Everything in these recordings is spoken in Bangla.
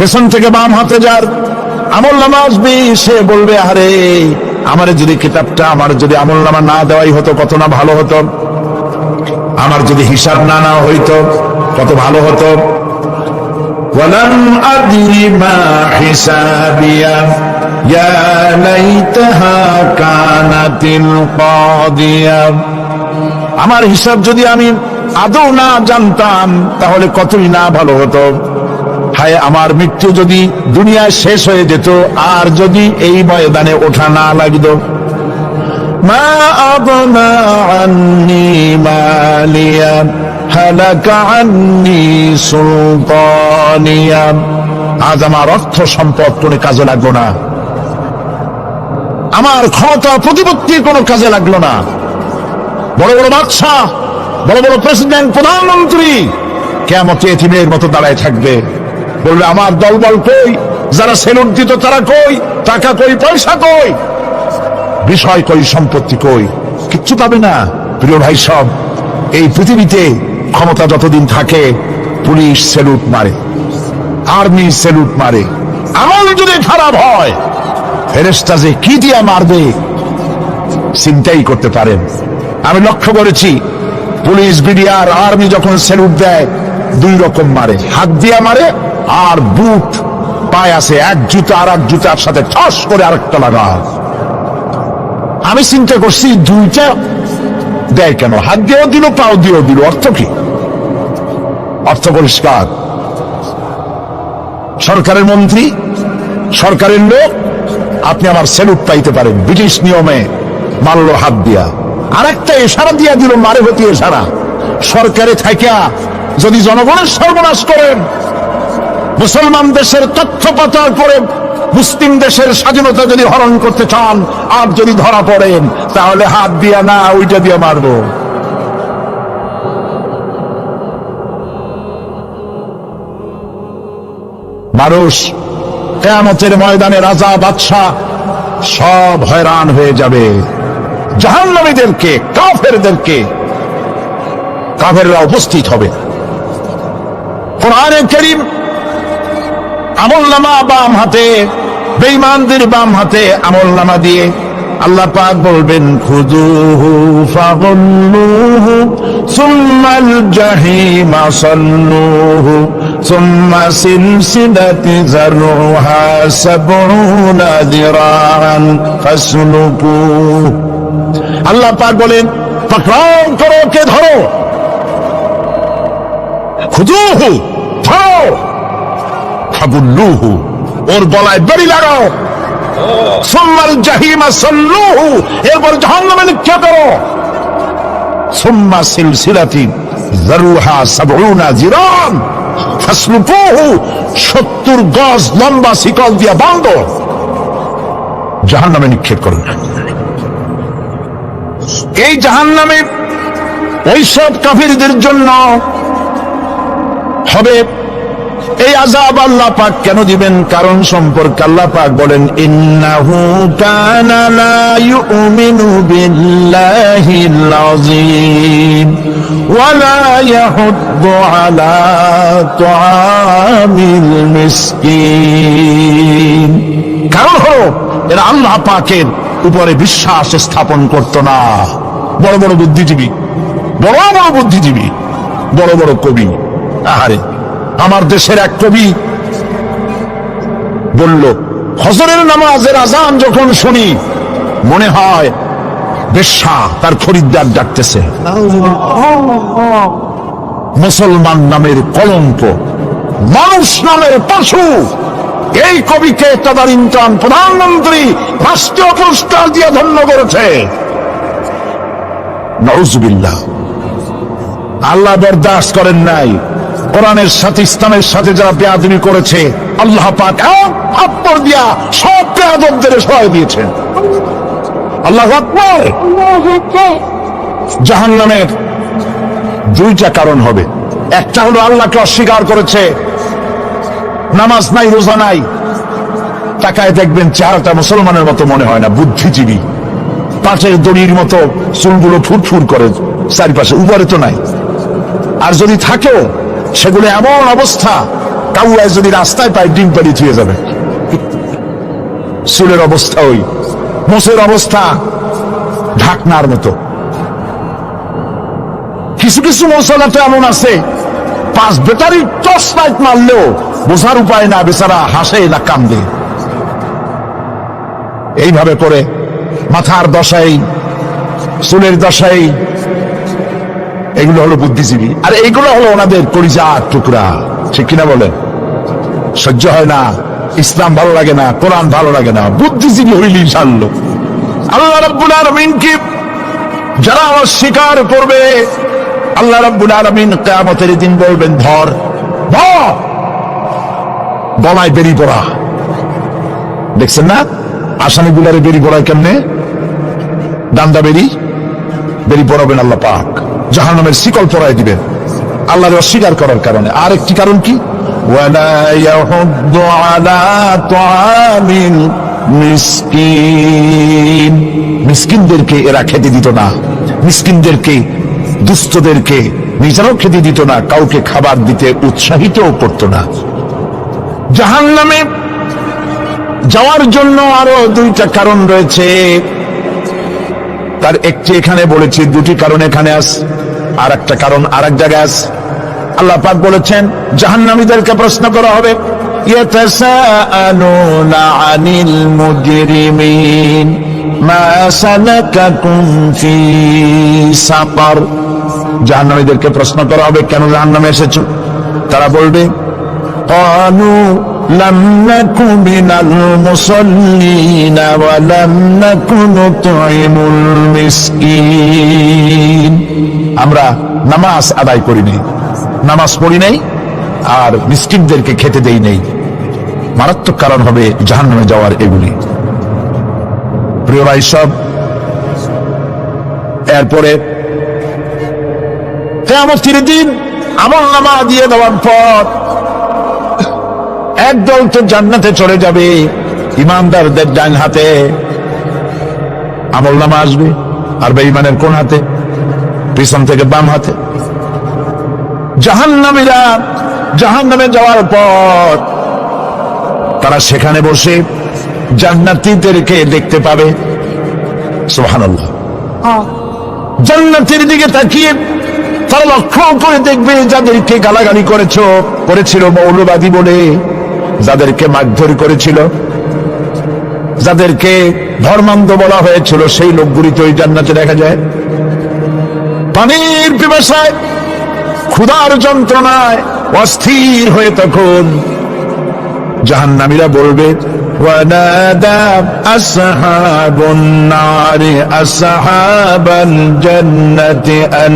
পেছন থেকে বাম হাতে যার আমলনামা আসবে, সে বলবে আরে আমার যদি কিতাবটা, আমার যদি আমলনামা না দেওয়াই হতো কত না ভালো হতো, আমার যদি হিসাব না নেওয়া হইতো কত ভালো হতো। ওয়ালাম আদরি মা হিসাবিয়া ইয়া লাইতাহা কানাতিল কাদিয়া। আমার হিসাব যদি আমি আদৌ না জানতাম তাহলে কতই না ভালো হতো। হায় আমার মৃত্যু যদি দুনিয়ায় শেষ হয়ে যেত, আর যদি এই ময়দানে ওঠা না লাগতো। মা আগনা আন্নি মালিয়া হালাকা আন্নি সুলতানিয়া। আজ আমার অর্থ সম্পদ কোনো কাজে লাগলো না, আমার ক্ষমতা প্রতিপত্তির কোনো কাজে লাগলো না। বড় বড় বাদশা, বড় বড় প্রেসিডেন্ট, প্রধানমন্ত্রী কিয়ামতে এতিমের মতো দাঁড়ায় থাকবে, বলবে আমার দলবল কই, যারা সেলুট দিত তারা কই, টাকা কই, পয়সা কই, বিষয় কই, সম্পত্তি কই, কিচ্ছু পাবে না। প্রিয় ভাই সব, এই পৃথিবীতে ক্ষমতা যতদিন থাকে পুলিশ সেলুট মারে, আর্মি সেলুট মারে। আমল যদি খারাপ হয় ফেরেশতা যে কি দিয়া মারবে চিন্তাই করতে পারেন। আমি লক্ষ্য করেছি পুলিশ, বিডিআর, আর্মি যখন সেলুট দেয় দুই রকম মারে, হাত দিয়া মারে আর বুট পায়ে আছে, এক জুতা আর এক জুতার সাথে ঠস করে আরেকটা লাগা। আমি চিন্তা করছি দুইটা দেয় কেন, হাত দিয়েও দিল পাও দিয়েও দিল, অর্থ কি? অর্থ পরিষ্কার। সরকারের মন্ত্রী, সরকারের লোক, আপনি আমার সেলুট পাইতে পারেন, ব্রিটিশ নিয়মে মারল হাত দিয়া, আর একটা ইশারা দিয়া দিল, মারে হতি ইশারা। সরকারে থাইকা যদি জনগণের সর্বনাশ করেন, মুসলমান দেশের তথ্য পাচার করে মুসলিম দেশের স্বাধীনতা যদি হরণ করতে চান, আর যদি ধরা পড়েন তাহলে হাত দিয়া না ওইটা দিয়ে মারব। মানুষ কিয়ামতের ময়দানে রাজা বাদশা সব হয়রান হয়ে যাবে। জাহান্নামীদেরকে, কাফেরদেরকে, কাফেররা উপস্থিত হবে। কোরআনে কারীম আমলনামা বাম হাতে, বেঈমানদের বাম হাতে আমলনামা দিয়ে আল্লাহ পাক বলবেন খুযুহু ফাগুল্লুহু সুম্মাল জাহিমা সাল্লুহু সুম্মা সিলসিলাতি যারউহা সাবউনা যিরাআন ফাসলুকুহু। আল্লাহ পাক বলেন পাকড়াও করো, কে ধরো, খুযুহু ধরো, ফাগুল্লুহু ওর গলায় দড়ি লাগাও, সুম্মাল জাহিমা সাল্লুহু এরপর জাহান্নামে নিক্ষেপ করো, সুম্মা সিলসিলাতিন যারউহা সাবউনা যিরান ফাসলুকুহু 70 গজ লম্বা শিকল দিয়ে বাঁধো, জাহান্নামে নিক্ষেপ করো। এই জাহান্নামে ওইসব কাফিরদের জন্য হবে এই আযাব। আল্লাহ পাক কেন দিবেন কারণ সম্পর্কে আল্লাহ পাক বলেন ইন্নাহু কানা লা ইউমিনু বিল্লাহিল আযীম ওয়া লা ইয়াহুদ্দু আলা তুআমিল মিসকিন। কারণ হলো এরা আল্লাহ পাকের উপরে বিশ্বাস স্থাপন করত না। বড় বড় বুদ্ধিজীবী, বড় বড় বুদ্ধিজীবী, বড় বড় কবি, আহারে আমার দেশের এক কবি বলল ফজরের নামাজের আজান যখন শুনি মনে হয় বেশ্যা তার খরিদ্দার ডাকতেছে। মুসলমান নামের কলঙ্ক, মানুষ নামের পশু। এই কবিকে তদানীন্তন প্রধানমন্ত্রী রাষ্ট্রীয় পুরস্কার দিয়ে ধন্য করেছে। নাউজুবিল্লাহ। আল্লাহ বরদাস্ত করেন নাই। কোরআনের সাথে ইসলামের সাথে যারা বেয়াদবি করেছে আল্লাহ পাক থাপ্পড় দিয়া সব বেয়াদবদের সহায় দিয়েছেন। আল্লাহু আকবার। জাহান্নামের দুইটা কারণ হবে। একটা হলো আল্লাহকে অস্বীকার করেছে, নামাজ নাই, রোজা নাই, তাকায় দেখবেন চেহারাটা মুসলমানের মতো মনে হয় না, বুদ্ধিজীবী, পাঁচের দড়ির মতো চুলগুলো ফুরফুর করে চারিপাশে, উপরে তো নাই। আর যদি থাকেও সেগুলো এমন অবস্থা কাউয়ায় যদি রাস্তায় পায় ডিম পাড়ি ছুঁয়ে যাবে। চুলের অবস্থা ওই, মোষের অবস্থা ঢাকনার মতো। কিছু কিছু মশলা তো এমন আছে 5 ব্যাটারি টর্চ লাইট মারলেও বোঝার উপায় না, বেচারা হাসে না কান্দে। এইভাবে করে মাথার দশাই, চুলের দশাই, এগুলো হলো বুদ্ধিজীবী। আর এইগুলো হলো ওনাদের কলিজার টুকরা, ঠিক কিনা বলে? সহ্য হয় না, ইসলাম ভালো লাগে না, কোরআন ভালো লাগে না, বুদ্ধিজীবী হইলেই ছাড়লো। আল্লাহ রাব্বুল আলামিনকে যারা অস্বীকার করবে, আল্লাহ রাব্বুল আলামিন কিয়ামতের দিন বলবেন, ধর ধর, গলায় বেরি পড়া। দেখছেন না আসামিগুলারে বেরি পড়ায় কেমনে? ডান্ডা বেরি পড়াবেন আল্লাহ পাক, জাহান্নামের শিকল পরায় দিবেন আল্লাহর অস্বীকার করার কারণে। আর একটি কারণ কি? ওয়ালা ইয়াহুদ্দু আলা তুআমিল মিসকিন, মিসকিনদেরকে এরা খেতে দিত না, মিসকিনদেরকে, দুস্থদেরকে নিজেরাও খেতে দিত না, কাউকে খাবার দিতে উৎসাহিতও করত না। জাহান্নামে যাওয়ার জন্য আরো 2টা কারণ রয়েছে, তার একটি এখানে বলেছি, 2টি কারণ এখানে আছে, আর একটা কারণ আর এক জায়গায় আছে। আল্লাহ পাক বলেছেন জাহান্নামীদেরকে প্রশ্ন করা হবে, ইয়াতাসাআলুনা আনিল মুজরিমিন মা সালাকাকুম ফি সাকার। জাহান্নামীদেরকে প্রশ্ন করা হবে, কেন জাহান্নামে এসেছো? তারা বলবে, ক্বালু লাম নাকু মিনাল মুসাল্লিনা ওয়া লাম নাকু নুতঈমুল মিসকিন। আমরা নামাজ আদায় করি নাই, নামাজ পড়ি নাই, আর মিসকিনদেরকে খেতে দেই নাই। মারাত্মক কারণ হবে জাহান্নামে যাওয়ার এগুলি। প্রিয় ভাই সব, এরপরে কিয়ামতের দিন আমলনামা দিয়ে দেওয়ার পর একদল তো জান্নাতে চলে যাবে, ইমানদারদের ডান হাতে আমলনামা আসবে, আর বেঈমানের কোন হাতে? পিছন থেকে বাম হাতে। জাহান্নামীরা জাহান্নামে যাওয়ার পর তারা সেখানে বসে জান্নাতীদেরকে দেখতে পাবে। সুবহানাল্লাহ। জান্নাতের দিকে তাকিয়ে তারা লক্ষ্য করে দেখবে, যাদেরকে গালাগালি করেছিল মৌলবাদী বলে, যাদেরকে মারধর করেছিল, যাদেরকে ধর্মান্ধ বলা হয়েছিল, সেই লোকগুলি তো ওই জান্নাতে দেখা যায়। পানির পিপাসায়, ক্ষুধার যন্ত্রণায় অস্থির হয়ে তখন জাহান্নামীরা বলবে, ওয়ানাদা আসহাবুন নারি আসহাবাল জান্নাতি আন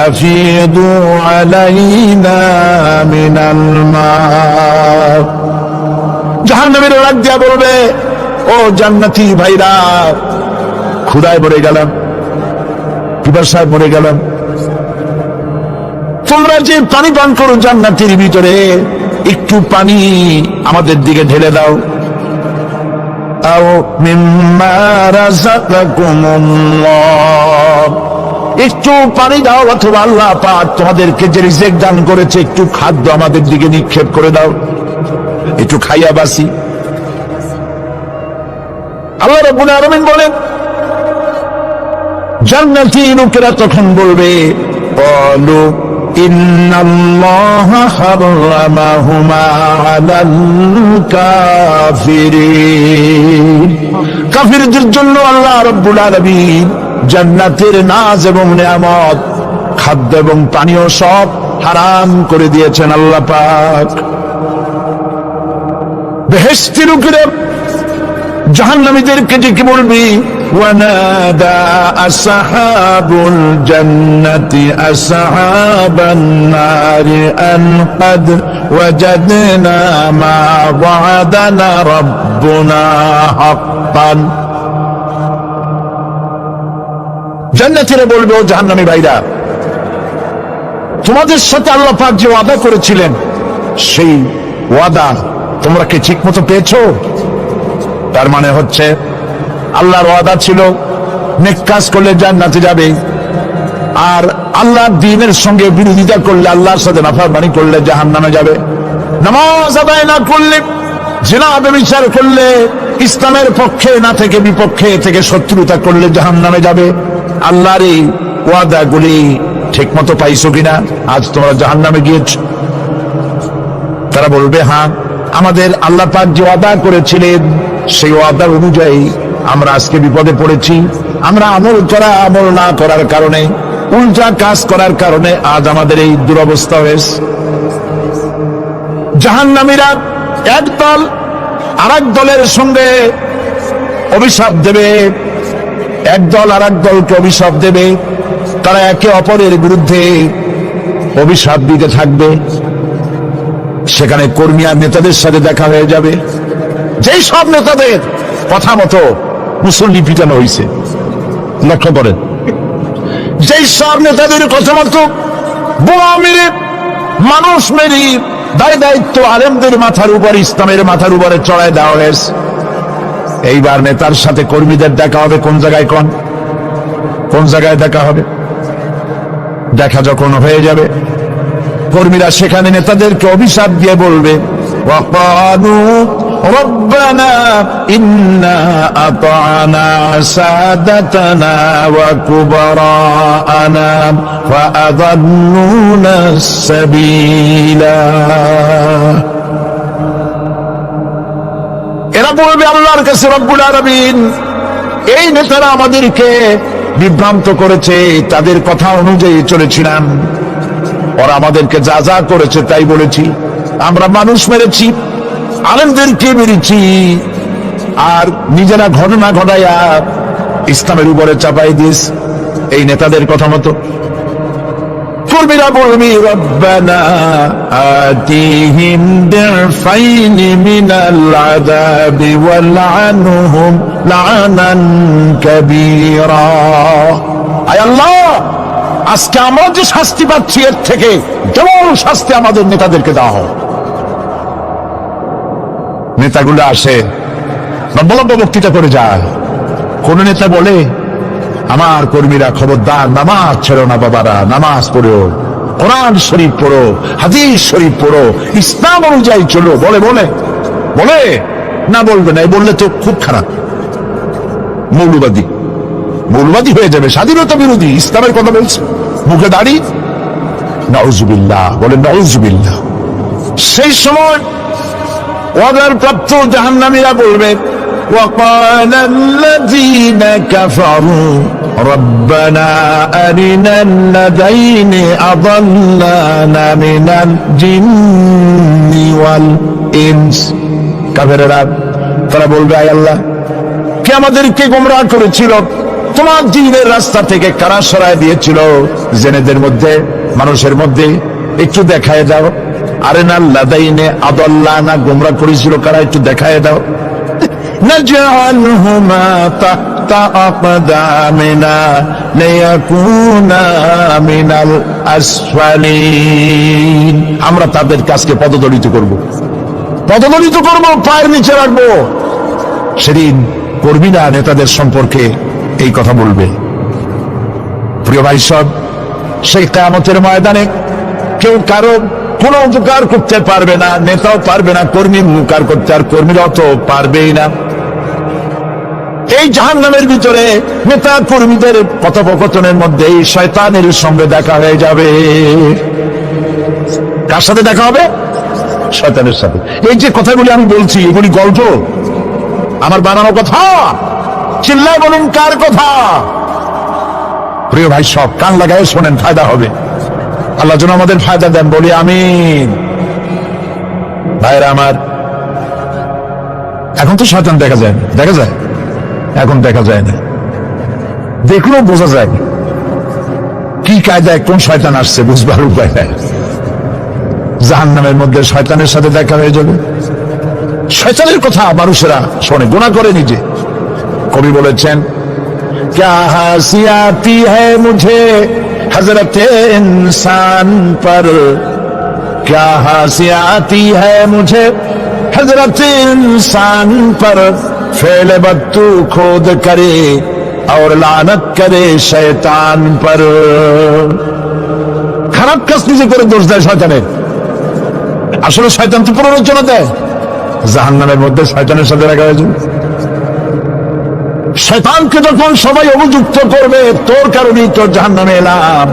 আফিদু আলাইনা মিনাল মা। জাহান্নামীরা ডাক দিয়া বলবে, ও জান্নাতি ভাইরা, ক্ষুধায় মরে গেলাম, পিপাসায় মরে গেলাম, তোমরা যে পানি পান করো জান্নাতের ভিতরে, একটু পানি আমাদের দিকে ঢেলে দাও। আও মিম্মা রাযাকাকুমুল্লাহ, একটু পানি দাও, অথবা আল্লাহ পাক তোমাদেরকে যে রিজিক দান করেছে একটু খাদ্য আমাদের দিকে নিক্ষেপ করে দাও, একটু খাইয়া বাসি। আল্লাহ রাব্বুল আলামিন বলেন, জান্নাতি লোকেরা তখন বলবে, ক্বালু ইন্নাল্লাহা হারামাহুমা আলাল কাফিরিন। কাফিরদের জন্য আল্লাহ রাব্বুল আলামিন জান্নাতের নাজ এবং নিয়ামত, খাদ্য এবং পানীয় সব হারাম করে দিয়েছেন আল্লাহ পাক। বেহেশতি লোকেরা জাহান্নামীদেরকে ডেকে বলবি, ওয়ানাদা আসহাবুল জান্নাতি আসহাবান নারি আন ক্বাদ ওয়াজাদনা মা ওয়া'দানা রাব্বুনা হাক্কান। জান্নাতীরা বলবে, ও জাহান্নামী ভাইরা, তোমাদের সাথে আল্লাহ পাক যে ওয়াদা করেছিলেন, সেই ওয়াদা তোমরা কি ঠিক মতো পেয়েছো? তার মানে হচ্ছে আল্লাহর ওয়াদা ছিল নেক কাজ করলে জান্নাতে যাবে, আর আল্লাহর দ্বীনের সঙ্গে বিরোধিতা করলে, আল্লাহর সাথে নাফরমানি করলে জাহান্নামে যাবে। নামাজ আদায় না করলে, জিনা ব্যভিচার করলে, ইসলামের পক্ষে না থেকে বিপক্ষে থেকে শত্রুতা করলে জাহান্নামে যাবে। আল্লাহর এই ওয়াদাগুলি ঠিক মতো পাইছো কিনা? আজ তোমরা জাহান্নামে গিয়েছো। তারা বলবে, হ্যাঁ, আমাদের আল্লাহ পাক যে ওয়াদা করেছিলেন সেই ওয়াদার অনুযায়ী আমরা আজকে বিপদে পড়েছি। আমরা আমল না করার কারণে, উল্টা কাজ করার কারণে আজ আমাদের এই দুরবস্থা হয়েছে। জাহান্নামীরা এক দল আরেক দলের সঙ্গে অভিশাপ দেবে, এক দল আরেক দলকে অভিশাপ দেবে। তারা একে অপরের বিরুদ্ধে অভিশাপ দিতে থাকবে। সেখানে কর্মী আর নেতাদের সাথে দেখা হয়ে যাবে। যেই সব নেতাদের কথা মতো মুসল্লি পিটানো হয়েছে, লক্ষ্য করেন, যেই সব নেতাদের কথা মতো বোমা মেরে, মানুষ মেরে দায় দায়িত্ব আলেমদের মাথার উপর, ইসলামের মাথার উপরে চড়ায় দেওয়া হয়েছে। এইবার নেতার সাথে কর্মীদের দেখা হবে কোন জায়গায়? কোন জায়গায় দেখা হবে? দেখা যখন হয়ে যাবে, কর্মীরা সেখানে নেতাদেরকে অভিশাপ দিয়ে বলবে, ওয়াকালু রব্বানা ইন্না আতা'না সাদাতানা ওয়া কুবারা'ানা ফাআযাল্লুনা সাবিলা। এরা বলবে আল্লাহর কাছে, রব্বুল আলামিন, এই নেতারা আমাদেরকে বিভ্রান্ত করেছে, তাদের কথা অনুযায়ী চলেছিলাম, ওরা আমাদেরকে যা যা করেছে তাই বলেছি। আমরা মানুষ মেরেছি, আলেমদেরকে মেরেছি, আর নিজেরা ঘটনা ঘটাইয়া ইসলামের উপরে চাপাই দিস এই নেতাদের কথা মতো। কর্মীরা বলবি, রব্বানা আতিহিম দিফাইনি মিনাল আযাবি ওয়ালআনহুম লা'নান কাবীরা। আয় আল্লাহ, আজকে আমরা যে শাস্তি পাচ্ছি এর থেকে যেমন শাস্তি আমাদের নেতাদেরকে দেওয়া হয়। নেতাগুলো আসে, লম্বা লম্বা বক্তৃতা করে যায়। কোন নেতা বলে, আমার কর্মীরা খবরদার, নামাজ ছেড়ো না বাবারা, নামাজ পড়ো, কোরআন শরীফ পড়ো, হাদিস শরীফ পড়ো, ইসলাম অনুযায়ী চলো। বলে বলে বলে না, বলবে না। বললে তো খুব খারাপ, মৌলবাদী হয়ে যাবে, স্বাধীনতা বিরোধী, ইসলামের কথা বলছে, মুখে দাড়ি। নাউজুবিল্লাহ, বলে নাউজুবিল্লাহ। সেই সময় ওয়াদার প্রাপ্ত জাহান্নামীরা বলবে, وقال الذين كفروا ربنا أرنا الذين أضلانا من الجن والإنس। কাফেররা তারা বলবে, আয় আল্লাহ, কে আমাদেরকে গোমরাহ করেছিল, তোমার দ্বীনের রাস্তা থেকে কারা সরায় দিয়েছিল, জেনেদের মধ্যে, মানুষের মধ্যে একটু দেখায় দাও। আরেনাল লাদাইনে আদাল্লানা, গোমরাহ করেছিল কারা, একটু দেখায় দাও। নাজআলহুমা তাহতা আকদামিনা লিয়াকুনা মিনাল আসফালিন। আমরা তাদের কাজকে পদদলিত করব, পায়ের নিচে রাখবো। সেদিন কর্মীরা নেতাদের সম্পর্কে এই কথা বলবে। প্রিয় ভাই সব, সেই কিয়ামতের ময়দানে কেউ কারো কোনো উপকার করতে পারবে না, নেতাও পারবে না কর্মীর উপকার করতে, আর কর্মীরাও তো পারবেই না। এই জাহান্নামের ভিতরে নেতা কর্মীদের কথোপকথনের মধ্যে এই শয়তানের সঙ্গে দেখা হয়ে যাবে। কার সাথে দেখা হবে? শয়তানের সাথে। এই যে কথাগুলি আমি বলছি, এগুলি গল্প, আমার বানানো কথা। চিল্লায় বলুন, কার কথা? প্রিয় ভাই সব, কান লাগায় শোনেন, ফায়দা হবে। আল্লাহ যেন আমাদের ফায়দা দেন, বলি আমিন। ভাইরা আমার, এখন তো শয়তান দেখা যায় না, দেখা যায়? এখন দেখা যায় না, দেখলেও বোঝা যায় কি কায়দায় কোন শয়তান আসছে, বুঝবার উপায় নাই। জাহান্নামের মধ্যে শয়তানের সাথে দেখা হয়ে যাবে। শয়তানের কথা মানুষেরা শোনে, গুনাহ করে নিজে। কবি বলেছেন, क्या हंसी आती है मुझे हजरत इंसान पर, क्या हंसी आती है मुझे हजरत इंसान पर, फेल बद्दू खुद करे और लानत करे शैतान पर। খারাপ কাজ নিজে করে দোষ দেয় শয়তানের। আসলে শয়তান তো প্ররোচনা দেয়, জাহান্নামের মধ্যে শয়তানের সাথে রাখা হয়েছে। শয়তানকে যখন সবাই অভিযুক্ত করবে তোর কারণেই তোর জাহান্নামে এলাম,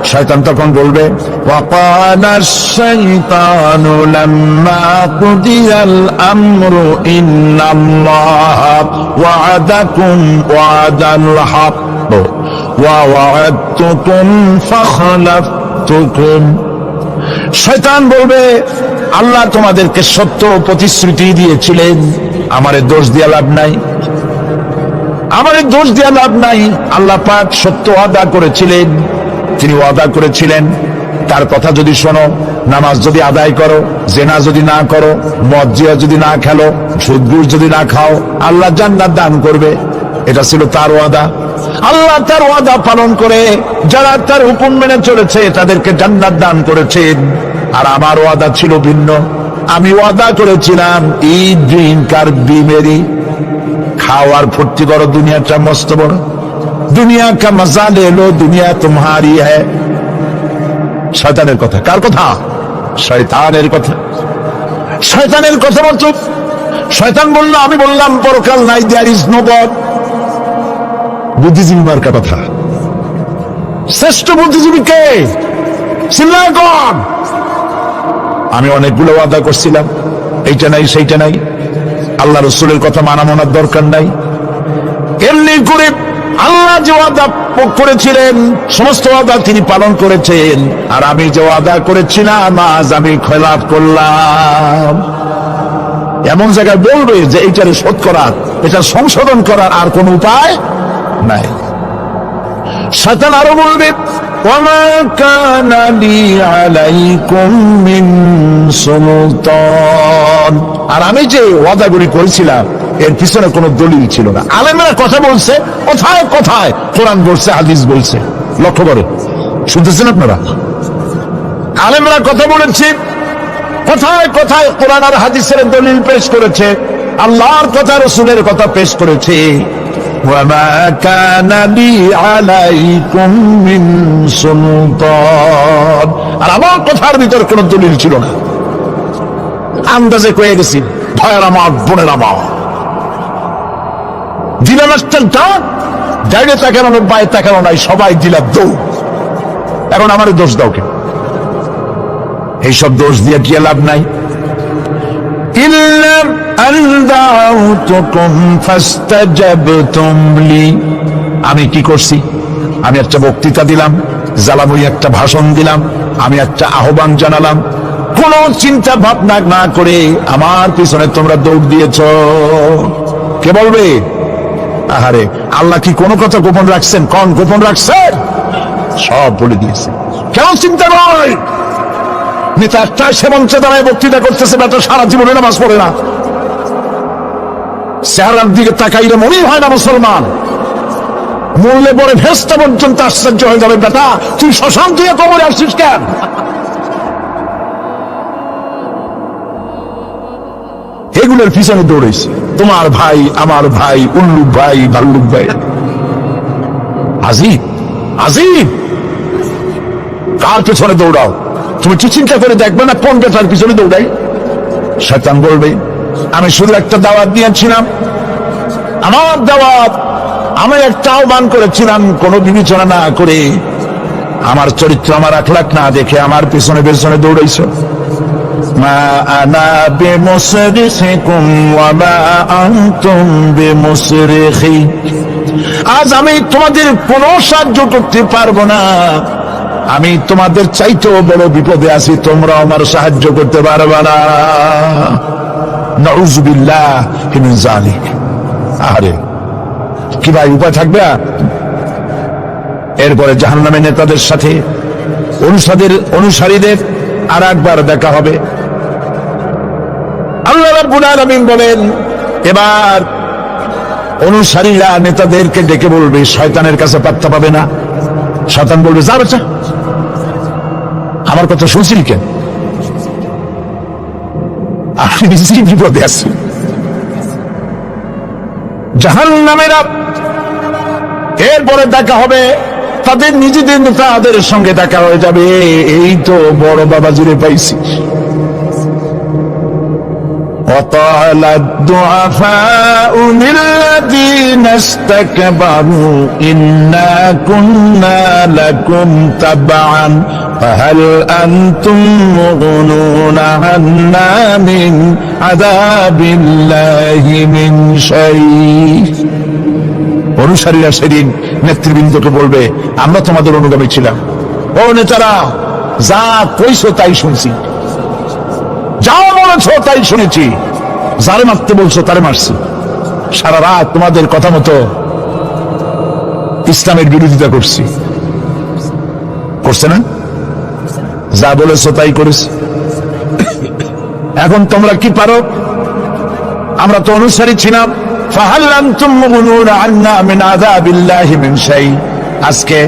শয়তান তখন বলবে ওয়াকালা শাইতানু লাম্মা কুদিয়াল আমরু ইন্নাল্লাহা ওয়া'আদাকুম ওয়া'দাল হক ওয়া ওয়া'আদতুকুম ফাখলাফতুকুম। শয়তান বলবে আল্লাহ তোমাদেরকে সত্য প্রতিশ্রুতি দিয়েছিলেন, আমারে দোষ দিয়ে লাভ নাই, আমারে দোষ দিয়ে লাভ নাই। আল্লাহ পাক সত্য ওয়াদা করেছিলেন, তিনি ওয়াদা করেছিলেন তার কথা যদি শোনো, নামাজ যদি আদায় করো, জেনা যদি না করো, মদ জিয়া যদি না খেলো, সুদ ঘুষ যদি না খাও, আল্লাহ জান্নাত দান করবে। এটা ছিল তার ওয়াদা। আল্লাহ তার ওয়াদা পালন করে যারা তার হুকুম মেনে চলেছে তাদেরকে জান্নাত দান করেছেন। আর আমার ওয়াদা ছিল ভিন্ন। আমি ওয়াদা করেছিলাম ঈদ ড্রিঙ্ক আর বিমেরি, খাওয়ার ফুর্তি করো, দুনিয়াটা মস্ত বড়, দুনিয়া কা মজা লে লো, দুনিয়া তোমারি হ্যায়। শয়তানের কথা। কার কথা? শয়তানের কথা। শয়তানের কথা বলছো। শয়তান বললো, আমি বললাম পরকাল নাই, দেয়ার ইজ নো গড। বুদ্ধিজীবী মার্কা কথা। শ্রেষ্ঠ বুদ্ধিজীবী কে? চিল্লায় গড। আমি অনেকগুলো ওয়াদা করছিলাম, এইটা নাই সেইটা নাই, আল্লাহ রসুলের কথা মানা মানার দরকার নাই। এমনি করে আল্লাহ যে ওয়াদা করেছিলেন সমস্ত ওয়াদা তিনি পালন করেছেন, আর আমি যে ওয়াদা করেছিলাম আজ আমি খেলাফ করলাম। এমন জায়গায় বলবে যে এইটারে শোধ করার, এটা সংশোধন করার আর কোন উপায় নাই। শয়তান আরো বলবে ওয়ামা কানা লি আলাইকুম মিন সুলতান, আর আমি যে ওয়াদাগুলি করেছিলাম এর পিছনে কোনো দলিল ছিল না। আলেমরা কথা বলছে, কোথায় কোথায় কোরআন বলছে, হাদিস বলছে। লক্ষ্য করে শুনতেছেন আপনারা? আলেমরা কথা বলেছে, কোথায় কোথায় কোরআন আর হাদিসের দলিল পেশ করেছে, আল্লাহর কথা রাসূলের কথা পেশ করেছে। ওয়ামা কানা লি আলাইকুম মিন সুলতান, আর আমার কথার ভিতর কোনো দলিল ছিল না। আন্দাজে কয়ে গেছি, ভয়ের আমার, বোনের আমার, দিলাম একটা ডাক, ডাইরে তাকানো বায়ে তাকানো নাই, সবাই দিলাম দৌড়। এখন আমার দোষ দাও কেন? এইসব দোষ দিয়ে কি লাভ নাই। ইল্লা আন দাউতুকুম ফাস্তাজাবতুম লি, আমি কি করছি? আমি একটা বক্তৃতা দিলাম, জ্বালাময়ী একটা ভাষণ দিলাম, আমি একটা আহ্বান জানালাম, কোন চিন্তা ভাবনা না করে আমার পিছনে তোমরা দৌড় দিয়েছ। কে বলবে? আহারে, আল্লাহ কি কোনো কথা গোপন রাখছেন? কোন গোপন রাখছেন? সব বলে দিয়েছে। কেন চিন্তা নয়? নেতা একটা সে মঞ্চে দাঁড়ায় বক্তৃতা করতেছে, বেটা সারা জীবনে নামাজ পড়ে না, চেহারার দিকে তাকাইলে মনেই হয় না মুসলমান। মরলে পরে ভেস্তা পর্যন্ত আশ্চর্য হয়ে যাবে, বেটা তুই শ্মশান দিয়ে কবরে আসছিস কেন? এগুলোর পিছনে দৌড়েছে তোমার ভাই, আমার ভাই, উল্লুক ভাই, ভাল্লুক ভাই। আজিব আজিব, কার পেছনে দৌড়াও? তুমি কি চিন্তা করে দেখবে না কোন বেটার পিছনে দৌড়াই? শয়তান বলবে আমি শুধু একটা দাওয়াত দিয়েছিলাম, আমার দাওয়াত, আমি একটা আহ্বান করেছিলাম, কোনো বিবেচনা না করে, আমার চরিত্র, আমার আখলাক না দেখে আমার পিছনে পেছনে দৌড়াইছ। মা আনা বিমুসরিখিকুম ওয়া মা আনতুম বিমুসরিখি, আজ আমি তোমাদের কোনো সাহায্য করতে পারবো না। আমি তোমাদের চাইতেও বড় বিপদে আছি, তোমরা আমার সাহায্য করতে পারবে না। নাউযুবিল্লাহি মিন যালিক। আরে কি ভাই, উপায় থাকবে? এরপরে জাহান্নামের নেতাদের সাথে অনুসারীদের আর একবার দেখা হবে। আল্লাহ রাব্বুল আলামিন বলেন, এবার অনুসারীরা নেতাদেরকে ডেকে বলবে, শয়তানের কাছে পাত্তা পাবে না। শয়তান বলবে, যা বাচ্চা, আমার কথা শুনছিলি কেন? আমি নিজেই বিপদে আছি। জাহান্নামেরা এরপরে দেখা হবে, তাদের নিজেদের নেতাদের সঙ্গে দেখা হয়ে যাবে। এই তো বড় বাবাজিরে পাইছি, وقال الضعفاء للذين استكبروا إنا كنا لكم تبعا فهل أنتم مغنون عنا من عذاب الله من شيء। অনুসারীরা সেদিন নেতৃবৃন্দকে বলবে, আমরা তোমাদের অনুগামী ছিলাম, ও নেতারা যা কইছো তাই শুনছি, যা বলেছ তাই শুনেছি, যারে মারতে বলছো তারে মারছি, সারা রাত তোমাদের কথা মতো ইসলামের বিরোধিতা করছি, করছে না? যা বলেছো তাই করেছি। এখন তোমরা কি পারো? আমরা তো অনুসারী ছিলাম। ফাহাল আনতুম মুগনুনা আন্না মিন আযাবিল্লাহি মিন শাই। আজকে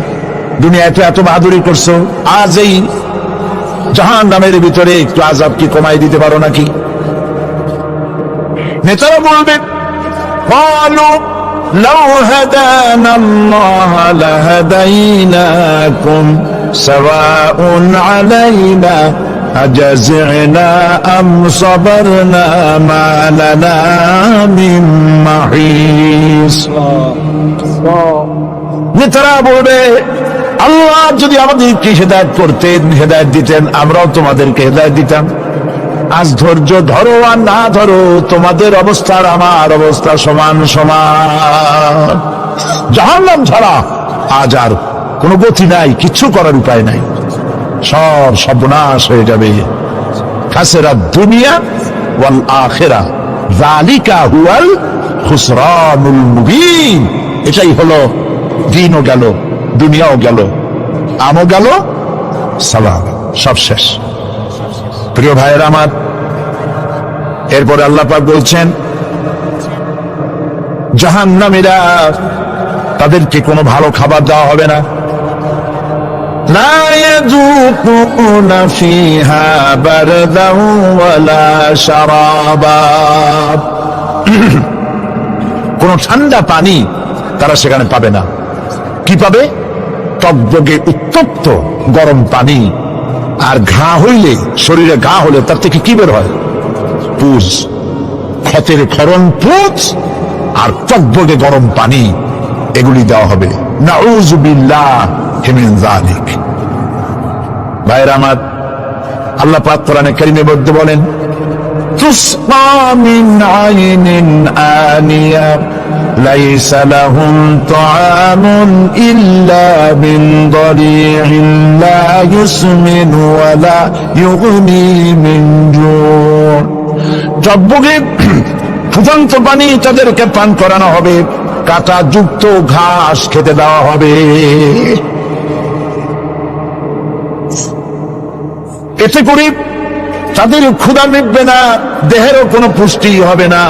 দুনিয়াতে এত বাহাদুরি করছো, আজ এই জাহান্নামের ভিতরে একটু আযাব কি কমাই দিতে পারো নাকি? নেতারা বলবে, ক্বালু লাউ হাদানা আল্লাহ লাহাদাইনাকুম সাওয়াউন আলাইনা আজাযনা আম সাবারনা মা লানা মিন মাহিস। নেতারা বলবে, আল্লাহ যদি আমাদেরকে হেদায়েত করতেন, হেদায়েত দিতেন, আমরাও তোমাদেরকে হেদায়েত দিতাম। আজ ধৈর্য ধরো আর না ধরো, তোমাদের অবস্থা আর আমার অবস্থা সমান সমান। জাহান্নাম ছাড়া আজ আর কোনো গতি নাই, কিচ্ছু করার উপায় নাই, সব সর্বনাশ হয়ে যাবে। খাসিরা দুনিয়া ওয়াল আখিরা যালিকা হুয়াল খুসরানুল মুবিন। এটাই হলো, দিনও গেল, দুনিয়াও গেল, আমও গেল, সালাম, সব শেষ। প্রিয় ভাইয়েরা আমার, এরপরে আল্লাহ পাক বলছেন, জাহান্নামীরা তাদেরকে কোনো ভালো খাবার দেওয়া হবে না। লা ইয়াযুকুনা ফিহা বারদাও ওয়ালা শারাবা। কোন ঠান্ডা পানি তারা সেখানে পাবে না। কি পাবে? টকবগে উত্তপ্ত গরম পানি। আর ঘা হইলে, শরীরে ঘা হলে তার থেকে কি বের হয়? পুজ, ক্ষতের ক্ষরণ পুজ আর টকবগে গরম পানি, এগুলি দেওয়া হবে। নাউযু বিল্লাহি মিন যালিক। ভাইরা আমার, আল্লাহ পাক কোরআনে কারীমের মধ্যে বলেন, তুসকা মিন আইনিন আনিয়া লাইসা লাহুম তাআমুন ইল্লা মিন দারি'in লা ইউসমিনু ওয়া লা ইউগনি মিন জু'। টকবগে ফুটন্ত পানি তাদেরকে পান করানো হবে, কাঁটা যুক্ত ঘাস খেতে দেওয়া হবে। এতে করে তাদের ক্ষুধা মিটবে না, দেহেরও কোনো পুষ্টি হবে না,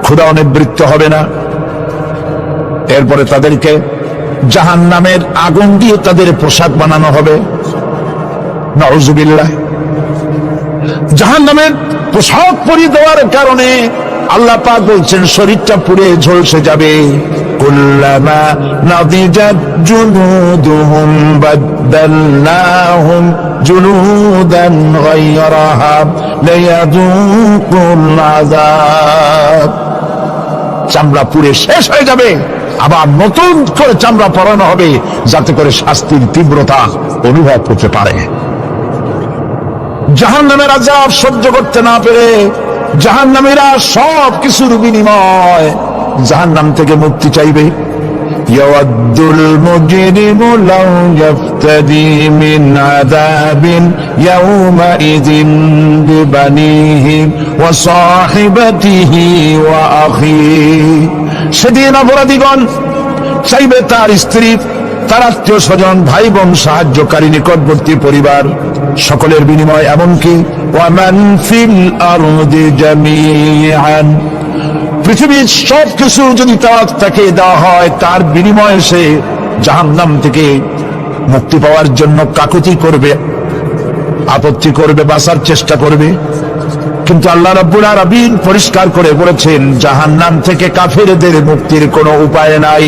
ক্ষুধা অনিবৃত্ত হবে না। এরপরে তাদেরকে জাহান্নামের আগুন দিয়ে তাদের পোশাক বানানো হবে। নাউযুবিল্লাহ। জাহান্নামের পোশাক পরিয়ে দেওয়ার কারণে আল্লাহ পাক বলছেন, শরীরটা পুড়ে ঝলসে যাবে। কুল্লামা নাদিজাত জুলুদুহুম বাদদালনাহুম জুলুদান গায়রাহা লিয়াযুকুল আযাব। চামড়া পুড়ে শেষ হয়ে যাবে, আবার নতুন করে চামড়া পরানো হবে, যাতে করে শাস্তির তীব্রতা অনুভব করতে পারে। জাহান্নামের আযাব সহ্য করতে না পেরে জাহান্নামীরা সব কিছুর বিনিময় জাহান্নাম থেকে মুক্তি চাইবে। ইয়াওয়াদ্দুল মুজরিমু লাউ ইয়াফতাদি মিন আযাবিন ইয়াওমাইযিন বিবানিহি ওয়া সাহিবাতিহি ওয়া আখিহি। সেদিন অপরাধীগণ চাইবে তার স্ত্রী, তার আত্মীয় স্বজন, ভাই বোন, সাহায্যকারী, নিকটবর্তী পরিবার, সকলের বিনিময়, এমনকি ওয়ামান ফিল আরদি জামিআন, পৃথিবীর সব কিছু যদি তাকে দেওয়া হয়, তার বিনিময়ে সে জাহান্নাম থেকে মুক্তি পাওয়ার জন্য কাকুতি করবে, আপত্তি করবে, বাঁচার চেষ্টা করবে। কিন্তু আল্লাহ রাব্বুল আলামিন পরিষ্কার করে বলেছেন, জাহান্নাম থেকে কাফেরদের মুক্তির কোনো উপায় নাই।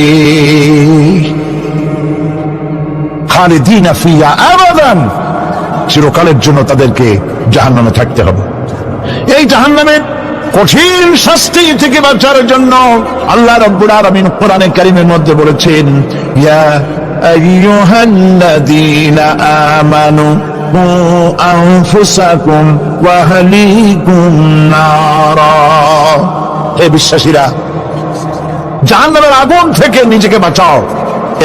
খালিদিনা ফিহা আবাদান, চিরকালের জন্য তাদেরকে জাহান্নামে থাকতে হবে। এই জাহান্নামের কঠিন শাস্তি থেকে বাঁচার জন্য আল্লাহ রাব্বুল আলামিন কোরআনে কারীমের মধ্যে বলেছেন, ইয়া আইয়ুহাল্লাযীনা আমানু কু আনফুসাকুম ওয়া আহলিকুম নারা। হে বিশ্বাসীরা, জাহান্নামের আগুন থেকে নিজেকে বাঁচাও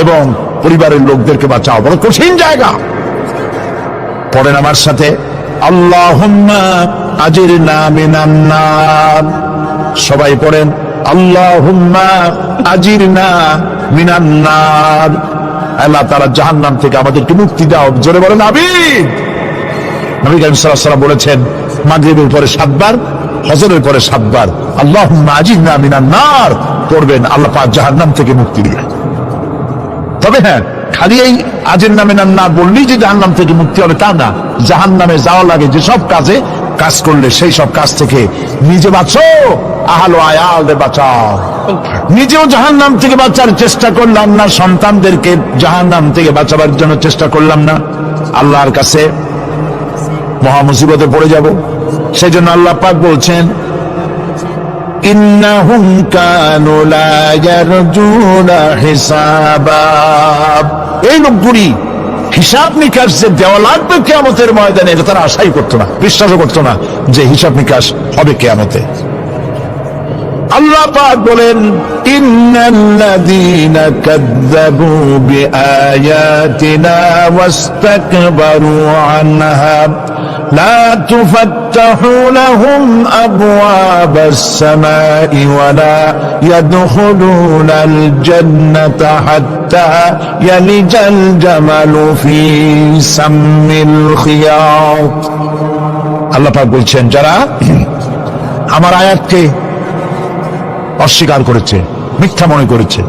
এবং পরিবারের লোকদেরকে বাঁচাও। বড় কঠিন জায়গা। পড়েন আমার সাথে, আল্লাহুম্মা আজিরনা মিনান নার। সবাই পড়েন, আল্লাহুম্মা আজিরনা মিনান নার। আল্লাহ তাআলা জাহান্নাম থেকে আমাদেরকে মুক্তি দাও। জোরে বলেন আমিন। নবী করিম সাল্লাল্লাহু আলাইহি ওয়াসাল্লাম বলেছেন, মাগরিবের পরে 7 বার, ফজরের পরে 7 বার আল্লাহুম্মা আজিরনা মিনান নার পড়বেন, আল্লাহ পাক জাহান্নাম থেকে মুক্তি দিবেন। তবে হ্যাঁ, খালি এই আজিরনা মিনান নার বললেই যে জাহান্নাম থেকে মুক্তি হবে তা না। জাহান্নামে যাওয়া লাগে যেসব কাজ করলে সেই সব কাজ থেকে নিজে বাঁচো, আহল আয়ালদের বাঁচাও। নিজেও জাহান্নাম থেকে বাঁচার চেষ্টা করলাম না, সন্তানদেরকে জাহান্নাম থেকে বাঁচাবার জন্য চেষ্টা করলাম না, আল্লাহর কাছে মহা মুসিবতে পড়ে যাব। সেই জন্য আল্লাহ পাক বলছেন, ইন্নাহুম কানু লা ইয়ারজুনা হিসাবা। এই লোকগুলি হিসাব নিকাশ যে দেওয়া লাগবে কিয়ামতের ময়দানে, এটা তারা আশাই করতো না, বিশ্বাসও করতো না যে হিসাব নিকাশ হবে কিয়ামতে। আল্লাহ পাক বলেন, ইন্নাল্লাযীনা কাযযাবু বিআয়াতিনা ওয়াস্তাকবারু আনহা লা তুফাত্তাহু লাহুম আবওয়াবাস সামাই ওয়া লা ইয়াদখুলুনাল জান্নাতা হাত্তা ইয়ালিজাল জামালু ফি সাম্মিল খিয়াত। আল্লাহ পাক বলছেন, যারা আমার আয়াতকে অস্বীকার করেছে, মিথ্যা মনে করেছে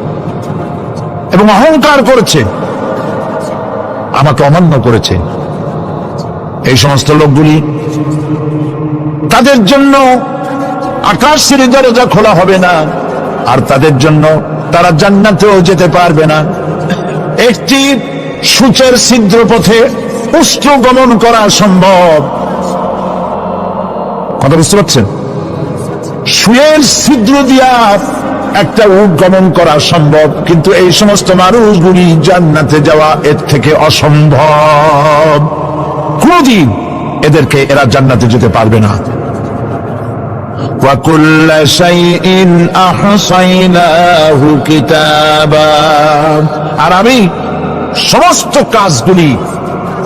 এবং অহংকার করেছে, আমাকে অমান্য করেছে, এই সমস্ত লোকগুলি, তাদের জন্য আকাশের দরজা খোলা হবে না, আর তাদের জন্য তারা জান্নাতেও যেতে পারবে না। একটি সূচের ছিদ্র পথে উষ্ট্র গমন করা সম্ভব। কথা বুঝতে পারছেন? সুয়ের ছিদ্র দিয়া একটা উট গমন করা সম্ভব, কিন্তু এই সমস্ত মানুষগুলি জান্নাতে যাওয়া এর থেকে অসম্ভব। কোনদিন এরা জান্নাতে যেতে পারবে না। ওয়া কুল্লা শাইইন আহসাইনাহু কিতাবা। আর আমি সমস্ত কাজগুলি,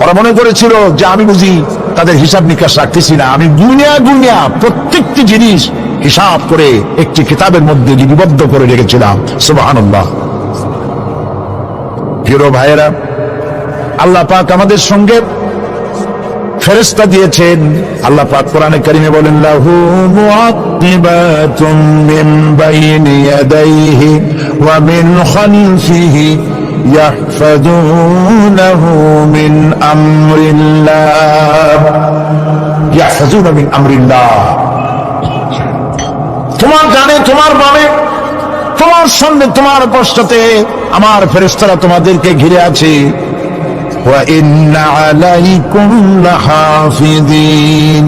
ওরা মনে করেছিল যে আমি বুঝি তাদের হিসাব নিকাশ রাখতেছি না, আমি গুনিয়া প্রত্যেকটি জিনিস হিসাব করে একটি কিতাবের মধ্যে লিপিবদ্ধ করে রেখেছিলাম। সুবহানাল্লাহ। প্রিয় ভাইয়েরা, আল্লাহ পাক আমাদের সঙ্গে ফেরেশতা দিয়েছেন। আল্লাহ পাক কোরআনে কারিমে বলেন, লাহু মুআক্কিবাতুম মিন বাইনি ইয়াদাইহি ওয়া মিন খালফিহি ইয়াহফাযুনাহু মিন আমরিল্লাহ। ইয়াহফাযুনা মিন আমরিল্লাহ। তোমার ডানে, তোমার বামে, তোমার সামনে, তোমার পশ্চাতে আমার ফেরেশতারা তোমাদেরকে ঘিরে আছে। ওয়া ইন্না আলাইকুম লাহাফিযিন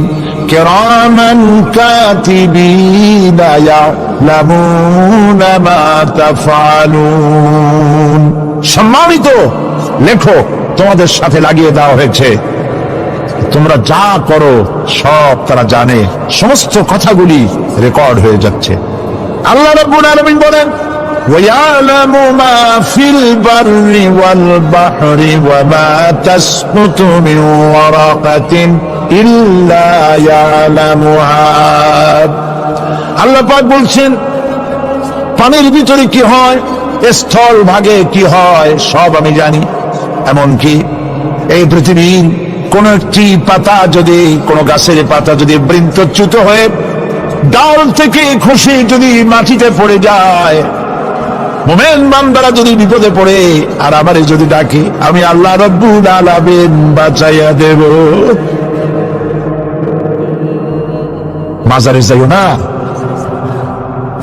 কিরামান কাতিবিনা ইয়ালামুনা মা তাফআলুন। সম্মানিত লেখক তোমাদের সাথে লাগিয়ে দেওয়া হয়েছে, তোমরা যা করো সব তারা জানে, সমস্ত কথাগুলি রেকর্ড হয়ে যাচ্ছে। আল্লাহ রাব্বুল আলামিন বলেন, ওয়ায়ালামু মা ফিল বাররি ওয়াল বাহরি ওয়া মা তাসকুতু মিন ওয়ারাকাতিন ইল্লা ইয়ালামুহা। আল্লাহ পাক বলছেন, পানির ভিতরে কি হয়, স্থল ভাগে কি হয়, সব আমি জানি। এমনকি এই পৃথিবীর কোন একটি পাতা যদি, কোন গাছের পাতা যদি বৃন্তচ্যুত হয়ে ডাল থেকে খসে যদি মাটিতে পড়ে যায়, মুমিন বান্দারা যদি বিপদে পড়ে আর আমারে যদি ডাকে, আমি আল্লাহ রাব্বুল আলামিন বাঁচাইয়া দেব। মাজারে যাইও না,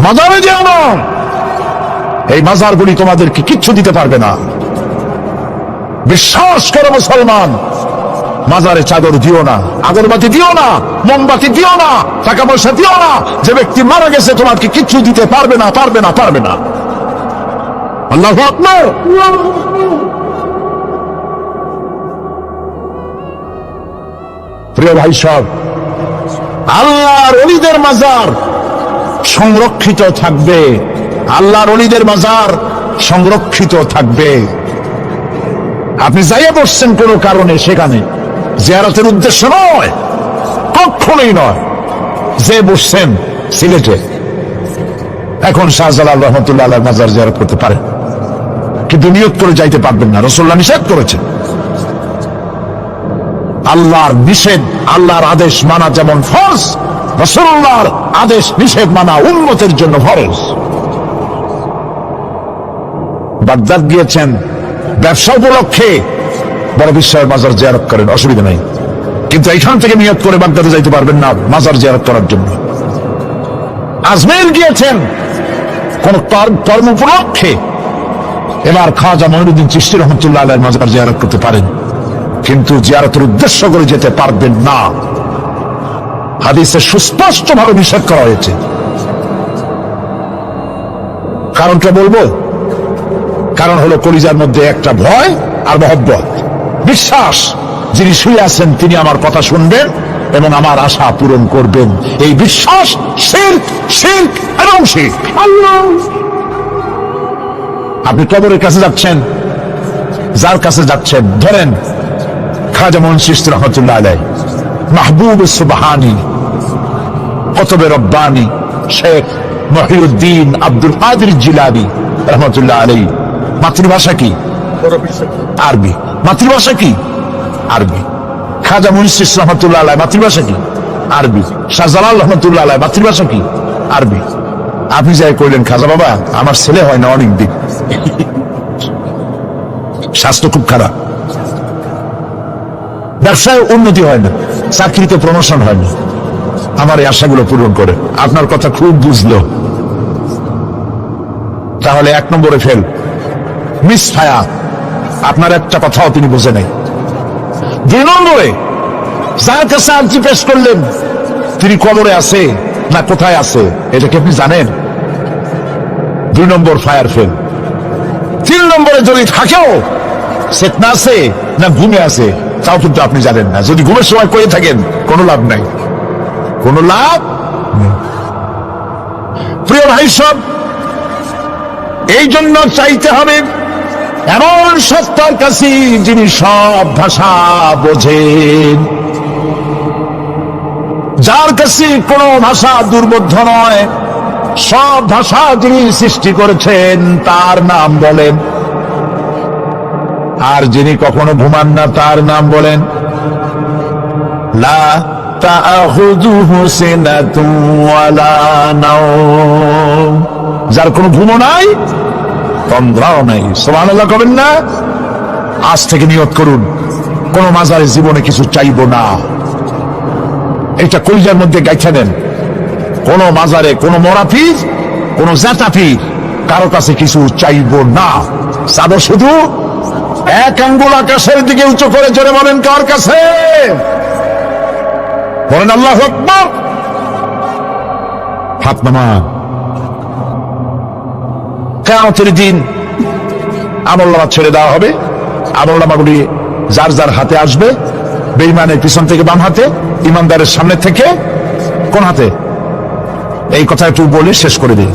মাজারে যাও না, এই মাজারগুলি তোমাদেরকে কিচ্ছু দিতে পারবে না। বিশ্বাস করো মুসলমান, মাজারে চাদর দিও না, আগরবাতি দিও না, মোমবাতি দিও না, টাকা পয়সা দিও না। যে ব্যক্তি মারা গেছে তোমাকে কিচ্ছু দিতে পারবে না, পারবে না, পারবে না। আল্লাহু আকবার। প্রিয় ভাই সব, আল্লাহর ওলিদের মাজার সংরক্ষিত থাকবে, আল্লাহর ওলিদের মাজার সংরক্ষিত থাকবে। আপনি যাইয়া বসছেন কোনো কারণে, সেখানে জিয়ারতের উদ্দেশ্য নয়, কখনোই নয়। যে বসছেন সিলেটে, এখন শাহজালাল রহমতুল্লাহ আলাইহির মাজার জিয়ারত করতে পারেন, কিন্তু নিয়ত করে যাইতে পারবেন না, রাসূলুল্লাহ নিষেধ করেছে। আল্লাহর নিষেধ, আল্লাহর আদেশ মানা যেমন ফরজ, রাসূলুল্লাহর আদেশ নিষেধ মানা উম্মতের জন্য ফরজ। বাগদাদ গিয়েছেন ব্যবসা উপলক্ষে, বড় বিস্ময়ের মাজার জিয়ারত করেন, অসুবিধা নেই, কিন্তু এইখান থেকে নিয়ত করে বাগদাদে যাইতে পারবেন না মাজার জিয়ারত করার জন্য। আজমের গিয়েছেন কোন কর্ম উপলক্ষে, এবার খাজা মঈনুদ্দিন চিশতি রহমতুল্লাহ আলাইহির মাজার জিয়ারত করতে পারেন, কিন্তু জিয়ারতের উদ্দেশ্য করে যেতে পারবেন না। হাদিসে সুস্পষ্টভাবে নিষেধ করা হয়েছে। কারণটা বলবো, কারণ হলো কলিজার মধ্যে একটা ভয় আর মহব্বত, বিশ্বাস, যিনি শুয়ে আছেন তিনি আমার কথা শুনবেন এবং আমার আশা পূরণ করবেন। এই বিশ্বাস শিরক, শিরক এবং শিরক। আপনি কবরের কাছে যাচ্ছেন, যার কাছে যাচ্ছেন, ধরেন খাজা মঈনুদ্দিন চিশতি রহমতুল্লাহ আলাইহি, মাহবুব সুবহানী, কুতুব রব্বানী শেখ মহিউদ্দিন আব্দুল কাদের জিলানী রহমতুল্লাহ আলাইহি। মাতৃভাষা কি? আরবি। মাতৃভাষা কি? আরবি। খাজা মঈনুদ্দিন চিশতি রহমতুল্লাহ আলাইহি মাতৃভাষা কি? আরবি। শাহজালাল রহমতুল্লাহ আলাইহি মাতৃভাষা কি? আরবি। আপনি যাই কইলেন, খাজা বাবা আমার ছেলে হয় না অনেক দিন, স্বাস্থ্য খুব খারাপ, ব্যবসায় উন্নতি হয় না, চাকরিতে প্রমোশন হয় না, আমার এই আশাগুলো পূরণ করে। আপনার কথা খুব বুঝলো, তাহলে 1 নম্বরে ফেল, মিস ফায়ার। আপনার একটা কথাও তিনি বুঝে নাই। 2 নম্বরে যার কাছে আর্জি পেশ করলেন তিনি কবরে আছে না কোথায় আছে এটা কি আপনি জানেন? 2 নম্বর ফায়ার ফেল। 3 নম্বরে যদি থাকেও চেতনা আছে না ঘুমে আছে তাও কিন্তু আপনি জানেন না। যদি ঘুমের সময় করে থাকেন কোনো লাভ নাই, কোনো লাভ নেই। প্রিয় ভাই সব, এই জন্য চাইতে হবে এমন সত্তার কাছে যিনি সব ভাষা বোঝেন, যার কাছে কোনো ভাষা দুর্বোধ্য নয়, সব ভাষা যিনি সৃষ্টি করেছেন তার নাম বলেন। আর যিনি কখনো ঘুমান না তার নাম বলেন লা তাআখুযুহু সিনাতুন ওয়ালা নাওম, যার কোনো ঘুমও নাই তন্দ্রাও নাই। সুবহানাল্লাহ কবেন না? আজ থেকে নিয়ত করুন কোন মাজারে জীবনে কিছু চাইবো না, এটা কলিজার মধ্যে গাইছা নেন। কোন মাজারে কোন মরাফির কোন জাতাফির কারো কাছে কিছু চাইবো না। চাবো শুধু 1 আঙ্গুল আকাশের দিকে উঁচু করে জোরে বলেন কার কাছে? বলেন আল্লাহু আকবার। হাত নামান। কিয়ামতের দিন আমলনামা ছেড়ে দেওয়া হবে, আমলনামাগুলি যার যার হাতে আসবে, বেঈমানের পিছন থেকে বাম হাতে, ইমানদারের সামনে থেকে কোন হাতে? এই কথা একটু বলে শেষ করে দিই।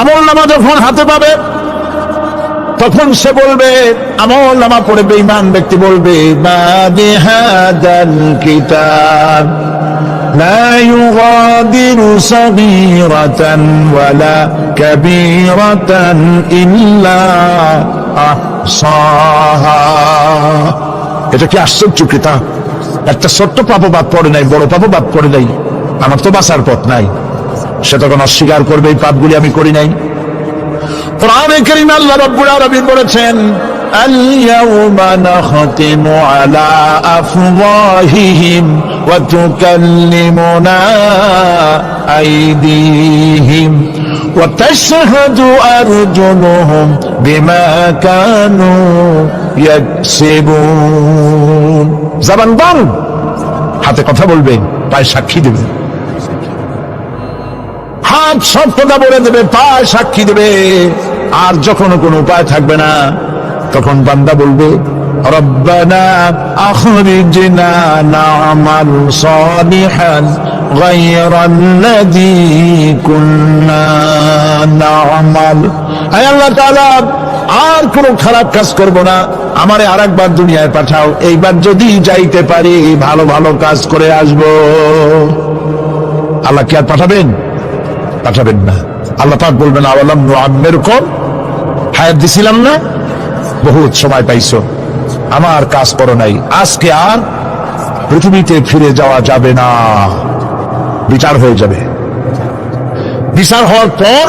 আমলনামা যখন হাতে পাবে তখন সে বলবে, আমলনামা পড়ে বেঈমান ব্যক্তি বলবে মা বিহাদাল কিতাব লা ইউগাদিরু সাগীরাতান ওয়ালা কাবীরাতান ইল্লা আহসাহা। এটা কি আশ্চর্য কিতাব! একটা ছোট্ট পাপও বাদ পড়ে নাই, বড় পাপও বাদ পড়ে নাই। আমার তো বাঁচার পথ নাই। সে তখন অস্বীকার করবে এই পাপগুলি আমি করি নাই। কোরআনে কারীমে আল্লাহ রাব্বুল আলামিন বলেছেন আল-ইয়াওমা নাখতিমু আলা আফওয়াহিহিম ওয়া তুকাল্লিমুনা আইদিহিম وتشهد أرجلهم بما كانوا يكسبون। জবান বন্ধ, হাতে কথা বলবে, পায়ে সাক্ষী দেবে। হাত সব কথা বলে দেবে, পায়ে সাক্ষী দেবে। আর যখন কোনো উপায় থাকবে না, তখন বান্দা বলবে রব্বানা আখরিজনা না'মাল সালিহান গায়রাল্লাযী কুননা না'মাল। আয় আল্লাহ তাআলা, আর কোনো খারাপ কাজ করব না, আমারে আরেকবার দুনিয়ায় পাঠাও, এইবার যদি যাইতে পারি ভালো ভালো কাজ করে আসব। আল্লাহ কি আর পাঠাবেন? পাঠাবেন না। আল্লাহ পাক বলবেন আওয়ালাম নুআম্মিরকুম, হায়াত দিছিলাম না, বহুত সময় পাইছো, আমার কাজ করো নাই, আজকে আর পৃথিবীতে ফিরে যাওয়া যাবে না, বিচার হয়ে যাবে। বিচার হওয়ার পর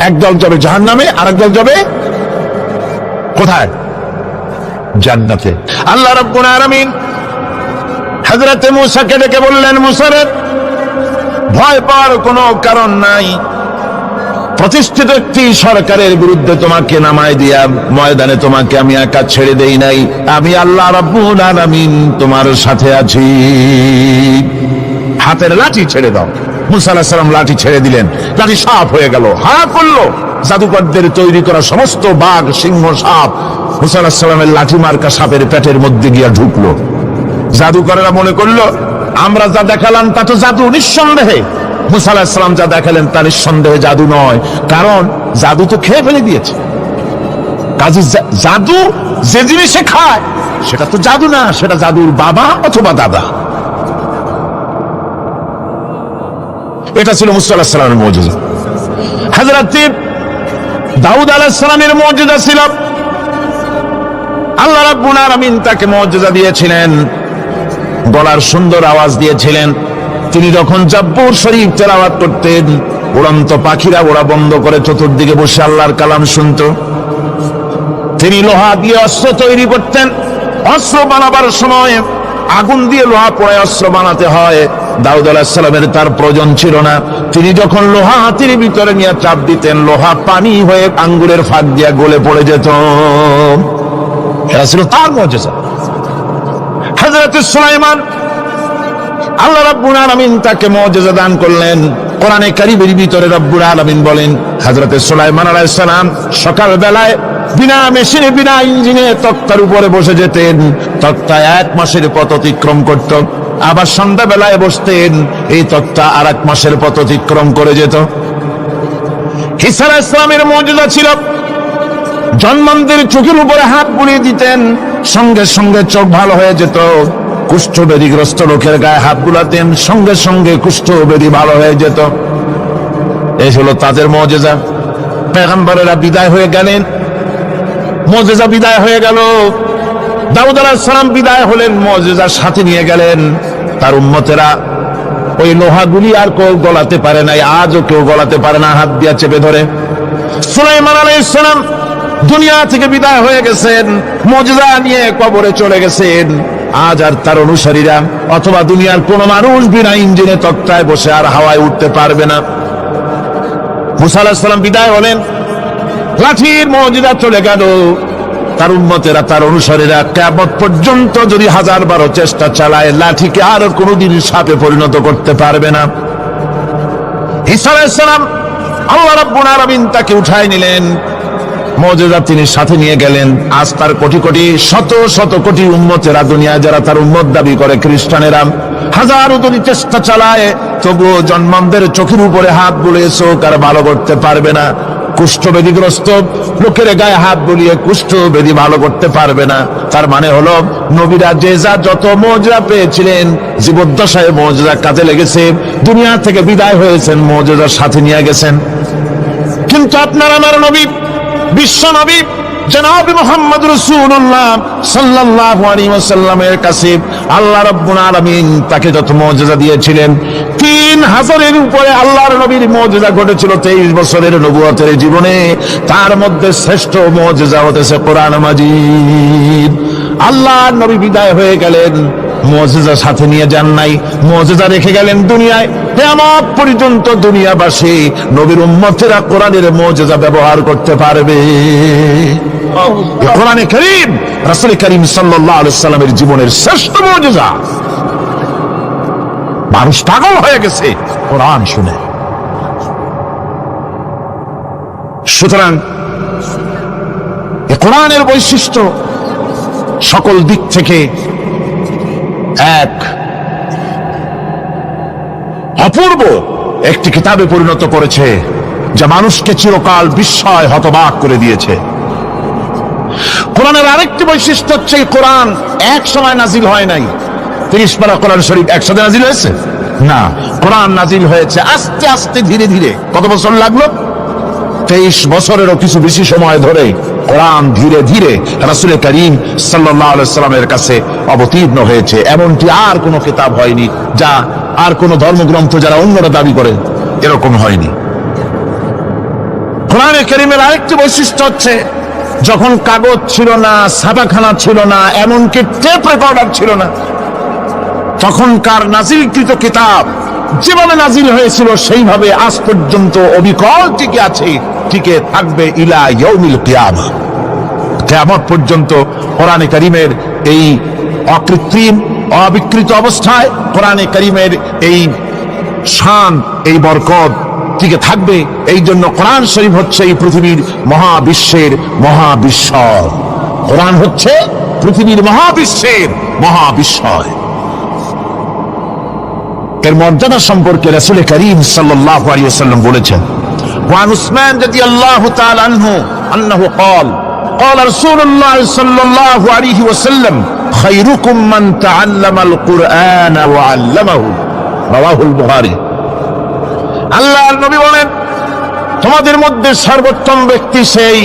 একদল যাবে জাহান্নামে, আর একদল যাবে কোথায়? জান্নাতে। আল্লাহ রাব্বুল আলামিন হযরত মূসাকে ডেকে বললেন, মূসা রে, ভয় পাওয়ার কোনো কারণ নাই, প্রতিষ্ঠিত একটি সরকারের বিরুদ্ধে তোমাকে নামায় দিয়া ময়দানে তোমাকে আমি একা ছেড়ে দেই নাই, আমি আল্লাহ রাব্বুল আলামিন তোমার সাথে আছি। হাতের লাঠি ছেড়ে দাও। মূসা আলাইহিস সালাম লাঠি ছেড়ে দিলেন, লাঠি সাপ হয়ে গেল, হা করলো। জাদুকরদের তৈরি করা সমস্ত বাঘ, সিংহ, সাপ মূসা আলাইহিস সালামের লাঠি মার্কা সাপের পেটের মধ্যে গিয়া ঢুকলো। জাদুকরেরা মনে করলো আমরা যা দেখালাম তা তো জাদু, নিঃসন্দেহে। মূসা আলাইহিস সালাম যা দেখালেন তা নিঃসন্দেহে জাদু নয়, কারণ জাদু তো খেয়ে ফেলে দিয়েছে। কাজে জাদু যে জিনিসে খায় সেটা তো জাদু না, সেটা জাদুর বাবা অথবা দাদা। এটা ছিল মূসা আলাইহিস সালামের মুজিজা। হযরত দাউদ আলাইহিস সালামের মুজিজা ছিল, আল্লাহ রাব্বুল আলামিন তাকে মুজিজা দিয়েছিলেন, গলার সুন্দর আওয়াজ দিয়েছিলেন। তিনি যখন জাব্বুর শরীফ তেলাওয়াত করতেন, উড়ন্ত পাখিরা ওরা বন্ধ করে চতুর্দিকে বসে আল্লাহর কালাম শুনত। তিনি লোহা দিয়ে অস্ত্র তৈরি করতেন। অস্ত্র বানাবার সময় আগুন দিয়ে লোহা পোড়ায় অস্ত্র বানাতে হয়। দাউদ আলাইহিস সালামের তার প্রয়োজন ছিল না। তিনি যখন লোহা হাতির ভিতরে নিয়ে চাপ দিতেন, লোহা পানি হয়ে আঙ্গুলের ফাঁক দিয়ে গলে পড়ে যেত। এটা ছিল তার মুজিজা। হযরত সুলাইমান, আল্লাহ রাব্বুল আলামিন তাকে মুজিজা দান করলেন। কোরআনে কারীমের ভিতরে রব্বুল আলামিন বলেন, হযরত সুলাইমান আলাইহিস সালাম সকাল বেলায় বিনা মেশিনে, বিনা ইঞ্জিনে তক্তার উপরে বসে যেতেন। তক্তা 1 মাসের পথ অতিক্রম করত। আবার সন্ধ্যা বেলায় বসতেন, এই তক্তা আর 1 মাসের পথ অতিক্রম করে যেত। ঈসা আলাইহিস সালামের মুজিজা ছিল, জন্মান্ধের চোখের উপরে হাত বুলিয়ে দিতেন, সঙ্গে সঙ্গে চোখ ভালো হয়ে যেত। কুষ্ঠব্যাধিগ্রস্ত লোকের গায়ে হাত বুলাতেন, সঙ্গে সঙ্গে কুষ্ঠব্যাধি ভালো হয়ে যেত। এই হলো তাদের মুজিজা। পয়গম্বরেরা বিদায় হয়ে গেলেন, মুজিজা বিদায় হয়ে গেল। দাউদ আলাইহিস সালাম বিদায় হলেন, মুজিজা সাথে নিয়ে গেলেন। তার উম্মতেরা ওই লোহাগুলি আর কেউ গলাতে পারে নাই, আজও কেউ গলাতে পারে না, হাত দিয়া চেপে ধরে। সুলাইমান আলাইহিস সালাম দুনিয়া থেকে বিদায় হয়ে গেছেন, মুজিজা নিয়ে কবরে চলে গেছেন। আজ আর তার অনুসারীরা অথবা দুনিয়ার কোন মানুষ বিনা ইঞ্জিনে তক্তায় বসে আর হাওয়ায় উঠতে পারবে না। মুসা আলাইহিস সালাম বিদায় হলেন, লাঠির মুজিজা চলে গেল। তার উম্মতেরা, তার অনুসারীরা কিয়ামত পর্যন্ত যদি 1000 চেষ্টা চালায়, লাঠিকে আর কোনোদিন সাপে পরিণত করতে পারবে না। ঈসা আলাইহিস সালাম, আল্লাহ রাব্বুল আলামিন তাকে উঠায় নিলেন, মুজিজা তিনি সাথে নিয়ে গেলেন। আজ তার কোটি কোটি, শত শত কোটি উম্মতেরা, দুনিয়ায় যারা তার উম্মত দাবি করে, খ্রিস্টানেরা 1000 যদি চেষ্টা চালায়, তবুও জন্মান্ধের চোখের উপরে হাত বুলিয়ে চোখ আর ভালো করতে পারবে না। কুষ্ঠব্যাধিগ্রস্ত লোকের গায়ে হাত বুলিয়ে কুষ্ঠব্যাধি ভালো করতে পারবে না। তার মানে হলো নবীরা যে যা যত মুজিজা পেয়েছিলেন, জীবদ্দশায় মুজিজা কাজে লেগেছে, দুনিয়া থেকে বিদায় হয়েছেন, মুজিজার সাথে নিয়ে গেছেন। কিন্তু আপনার আমার নবী, বিশ্ব নবী জনাব মুহাম্মদ রাসূলুল্লাহ সাল্লাল্লাহু আলাইহি ওয়াসাল্লামের কাছে আল্লাহ রাব্বুল আলামিন তাকে যত মুজিজা দিয়েছিলেন, 3000-এর উপরে আল্লাহর নবীর মুজিজা ঘটেছিল 23 বছরের নবুয়তের জীবনে। তার মধ্যে শ্রেষ্ঠ মুজিজা হতেছে কোরআন মাজিদ। আল্লাহর নবী বিদায় হয়ে গেলেন, মুজিজা সাথে নিয়ে যান নাই, মুজিজা রেখে গেলেন দুনিয়ায়। কিয়ামত পর্যন্ত দুনিয়াবাসী নবীর উম্মতেরা কোরআনের মুজিজা ব্যবহার করতে পারবে। কোরআনে কারীম রাসূল করিম সাল্লাল্লাহু আলাইহি সাল্লামের জীবনের শ্রেষ্ঠ মুজিজা। মানুষ পাগল হয়ে গেছে কোরআন শুনে। সুতরাং কোরআনের বৈশিষ্ট্য সকল দিক থেকে এক অপূর্ব একটি কিতাবে পরিণত করেছে, যা মানুষকে চিরকাল বিস্ময় হতবাক করে দিয়েছে। কোরআনের আরেকটি বৈশিষ্ট্য হচ্ছে কোরআন এক সময় নাজিল হয় নাই। 30 পারা কোরআন শরীফ একসাথে নাজিল হয়েছে না, কোরআন নাজিল হয়েছে আস্তে আস্তে ধীরে ধীরে। কত বছর লাগলো? 23 বছরেরও কিছু বেশি সময় ধরে কোরআন ধীরে ধীরে রাসূল করিম সাল্লাল্লাহু আলাইহি সাল্লামের কাছে অবতীর্ণ হয়েছে। এমনটি আর কোনো কিতাব হয়নি, যা আর কোনো ধর্মগ্রন্থ যারা অন্যরা দাবি করে এরকম হয়নি। কোরআনে কারীমের আরেকটি বৈশিষ্ট্য হচ্ছে, যখন কাগজ ছিল না, ছাপাখানা ছিল না, এমনকি টেপ রেকর্ডার ছিল না, তখনকার নাজিলকৃত কিতাব যেভাবে নাজিল হয়েছিল সেইভাবে আজ পর্যন্ত অবিকল টিকে আছে, টিকে থাকবে ইলা ইয়াউমিল কিয়ামা। কিয়ামত পর্যন্ত কোরআনে কারীমের এই অকৃত্রিম অবিকৃত অবস্থায় কোরআনে কারীমের এই শান, এই বরকত টিকে থাকবে। এই জন্য কোরআন শরীফ হচ্ছে এই পৃথিবীর মহাবিশ্বের মহাবিস্ময়। কোরআন হচ্ছে পৃথিবীর মহাবিশ্বের মহাবিস্ময়। এর মর্যাদা সম্পর্কে রাসূল করিম সাল্লাল্লাহু আলাইহি ওয়াসাল্লাম বলেছেন, ওয়ান উসমান রাদিয়াল্লাহু তাআলা আনহু আন্নাহু ক্বাল ক্বালা রাসূলুল্লাহ সাল্লাল্লাহু আলাইহি ওয়াসাল্লাম খায়রুকুম মান তাআল্লামাল কুরআনা ওয়া আল্লামাহু, রাওয়াহুল বুখারী। আল্লাহর নবী বলেন, তোমাদের মধ্যে সর্বোত্তম ব্যক্তি সেই,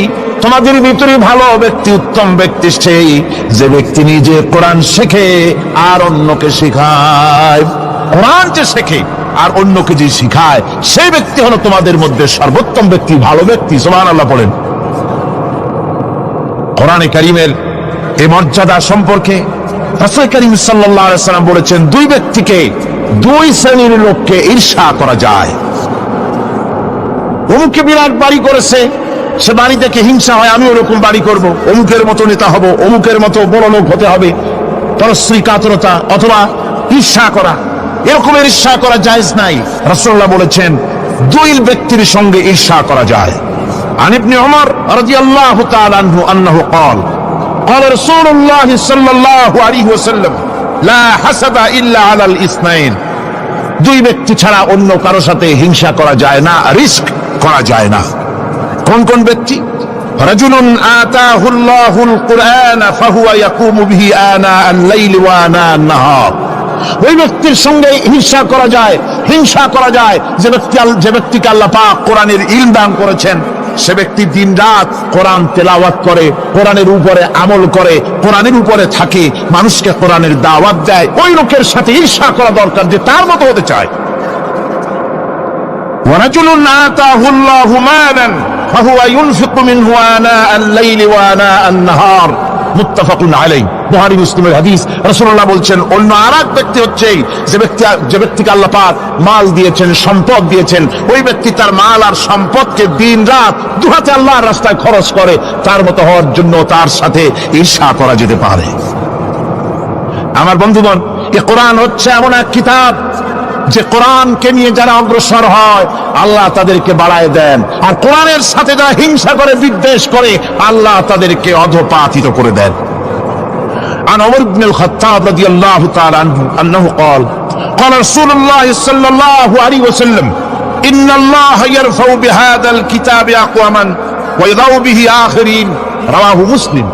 তোমাদের ভিতরে ভালো ব্যক্তি, উত্তম ব্যক্তি সেই যে ব্যক্তি নিজে কোরআন শেখে আর অন্যকে শেখায়। কোরআন যে শেখে আর অন্যকে যে শিখায়, সেই ব্যক্তি হলো তোমাদের মধ্যে সর্বোত্তম ব্যক্তি, ভালো ব্যক্তি। সুবহানাল্লাহ বলেন। কোরআনে কারীমের এই মর্যাদা সম্পর্কে রাসূল করিম সাল্লাল্লাহু আলাইহি ওয়াসাল্লাম বলেছেন, দুই ব্যক্তিকে, দুই শ্রেণীর লোককে ঈর্ষা করা যায়। অমুকে বিরাট বাড়ি করেছে, সে বাড়ি থেকে হিংসা হয়, আমি ওরকম বাড়ি করব, অমুকের মতো নেতা হব, অমুকের মতো বড় লোক হতে হবে। পরশ্রী কাতরতা অথবা ঈর্ষা করা, এরকমের ঈর্ষা করা জায়েজ নাই। রাসূলুল্লাহ বলেছেন, দুই ব্যক্তির সঙ্গে ঈর্ষা করা যায়। আন ইবনে ওমর রাদিয়াল্লাহু তাআলা আনহু আন্নাহু ক্বাল ক্বালা রাসূলুল্লাহ সাল্লাল্লাহু আলাইহি ওয়াসাল্লাম লা হাসাদা ইল্লা আলাল ইসনাইন, দুই ব্যক্তি ছাড়া অন্য কারো সাথে হিংসা করা যায় না, রিস্ক করা যায় না। কোন কোন ব্যক্তি? রাজুলুন আতাহুল্লাহুল কুরআন ফাহুয়া ইয়াকুমু বিহি আনা আল-লাইলি ওয়া আনা আন-নাহার, ওই ব্যক্তির সঙ্গে হিংসা করা যায়, হিংসা করা যায় যে ব্যক্তিকে আল্লাহ পাক কোরআনের ইলম দান করেছেন, সে ব্যক্তি দিন রাত কোরআন তেলাওয়াত করে, কোরআনের উপরে আমল করে, কোরআনের উপরে থাকে, মানুষকে কোরআনের দাওয়াত দেয়। ওই লোকের সাথে ঈর্ষা করা দরকার যে তার মতো হতে চায়। ওয়ারাজুলুন আতাহুল্লাহু মালান ফাহুয়া ইউনফিকু মিনহু আনা আল-লাইলি ওয়া আনা আন-নাহার, মুত্তাফাকুন আলাইহি, বুখারী মুসলিমের হাদিস। রাসূলুল্লাহ বলছেন, অন্য আরেক ব্যক্তি হচ্ছে যে ব্যক্তিকে আল্লাহ পাক মাল দিয়েছেন, সম্পদ দিয়েছেন, ওই ব্যক্তি তার মাল আর সম্পদকে দিন রাত দুহাতে আল্লাহর রাস্তায় খরচ করে, তার মতো হওয়ার জন্য তার সাথে ঈর্ষা করা যেতে পারে। আমার বন্ধুগণ, এই কোরআন হচ্ছে এমন এক কিতাব যে কোরআনকে নিয়ে যারা অগ্রসর হয় আল্লাহ তাদেরকে বাড়ায় দেন, আর কোরআনের সাথে যারা হিংসা করে, বিদ্বেষ করে, আল্লাহ তাদেরকে অধঃপাতিত করে দেন। عن عمر بن الخطاب رضي الله تعالى عنه أنه قال قال رسول الله صلى الله عليه وسلم إن الله يرفع بهذا الكتاب أقواما ويضع به آخرين, رواه مسلم।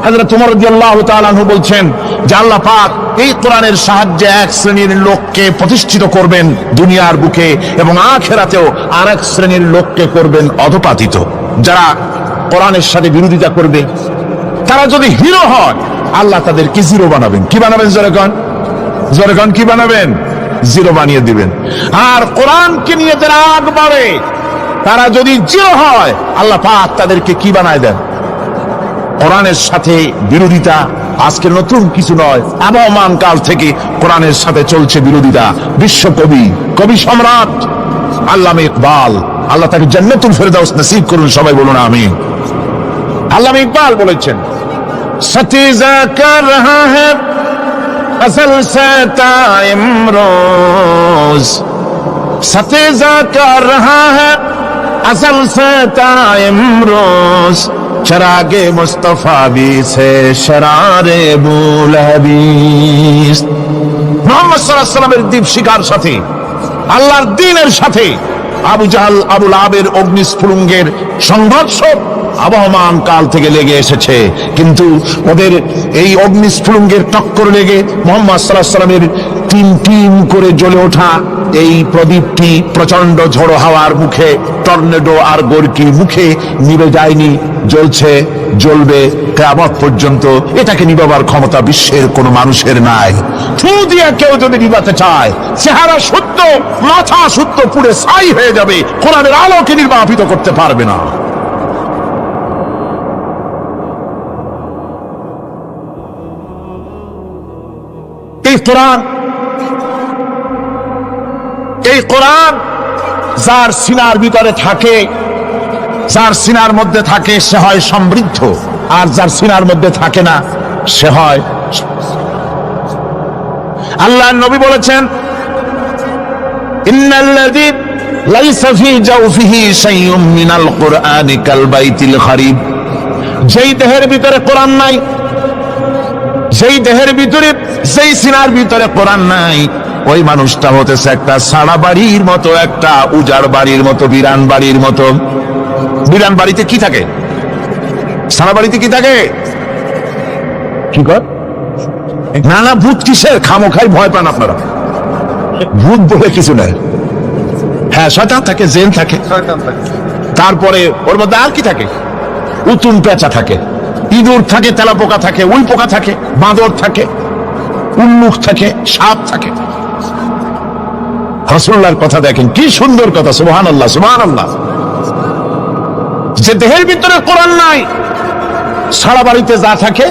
হযরত ওমর রাদিয়াল্লাহু তাআলা আনহু বলছেন যে আল্লাহ পাক এই কোরআনের সাহায্যে এক শ্রেণীর লোককে প্রতিষ্ঠিত করবেন দুনিয়ার বুকে, এবং আখিরাতেও আরেক শ্রেণীর লোককে করবেন অধঃপাতিত। যারা কোরআনের সাথে বিরোধিতা করবে, তারা যদি হিরো হয়, আল্লাহ তাদেরকে জিরো বানাবেন। কি বানাবেন? জোরে কোন কি বানাবেন? জিরো বানিয়ে দিবেন। আর কোরআনকে নিয়ে যারা আগ বাড়ে, তারা যদি জিরো হয়, আল্লাহ পাক তাদেরকে কি বানায় দেন? কোরআনের সাথে বিরোধিতা আজকে নতুন কিছু নয়, আবহমান কাল থেকে কোরআনের সাথে চলছে বিরোধিতা। বিশ্বকবি, কবি সম্রাট আল্লামা ইকবাল, আল্লাহ তাকে জান্নাতুল ফেরদাউস নসিব করুন, সবাই বলুন আমিন। আল্লামা ইকবাল বলেছেন, সতীজা কর রহা হ্যায় আসল সে ইমরোজ, সতীজা কর রহা হ্যায় আসল সে ইমরোজ, চরাগে মুস্তফা বি সে শরারে বুলহবিস। মুহাম্মদ সাল্লাল্লাহু আলাইহি ওয়াসাল্লামের দীপ শিকার সাথে, আল্লাহর দ্বীনের সাথে আবু জাহল, আবু লাহাবের অগ্নিস্ফুলিঙ্গের সংঘর্ষ আবহমান কাল থেকে লেগে এসেছে। কিন্তু ওদের এই অগ্নিস্ফুলিঙ্গের টক্কর লেগে মুহাম্মদ সাল্লাল্লাহু আলাইহি ওয়াসাল্লামের টিম টিম করে জ্বলে ওঠা এই প্রদীপটি প্রচন্ড ঝড়ো হাওয়ার মুখে, টর্নেডো আর গর্কির মুখে নিভে যায়নি, জ্বলছে, জ্বলবে কিয়ামত পর্যন্ত। এটাকে নিভাবার ক্ষমতা বিশ্বের কোন মানুষের নাই। ফু দিয়ে কেউ যদি নিভাতে চায়, চেহারা শুদ্ধ, মাথা শুদ্ধ, পুড়ে ছাই হয়ে যাবে, কোরআনের আলোকে নির্বাপিত করতে পারবে না। এই কোরআন যার সিনার ভিতরে থাকে, যার সিনার মধ্যে থাকে, সে হয় সমৃদ্ধ, আর যার সিনার মধ্যে থাকে না সে হয়। আল্লাহর নবী বলেছেন, ইন্নাল্লাযী লাইসা ফী জাওফিহি শাইউম মিনাল কুরআনি কাল বাইতিল খারিব। যেই দেহের ভিতরে কোরআন নাই, যেই দেহের ভিতরে, যেই সিনার ভিতরে কোরআন নাই, ওই মানুষটা হতেছে একটা সাড়া বাড়ির মতো, একটা উজাড় বাড়ির মতো, বিরান বাড়ির মতো। বিরান বাড়িতে কি থাকে? সাড়া বাড়িতে কি থাকে? কি কর? না না, ভূত কিসের? খামোখাই ভয় পান আপনারা। ভূত বলে কিছু নাই। হ্যাঁ, শয়তান থাকে, জিন থাকে, তারপরে ওর মধ্যে আর কি থাকে? উতুন পেঁচা থাকে, ইঁদুর থাকে, তেলাপোকা থাকে, উই পোকা থাকে, বাঁদর থাকে, উল্লুক থাকে, সাপ থাকে। রাসূলুল্লাহর কথা দেখেন, কি সুন্দর কথা, সুবহানাল্লাহ সুবহানাল্লাহ। যে দেহের ভিতরে কোরআন নাই, সারা বাড়িতে যা থাকে,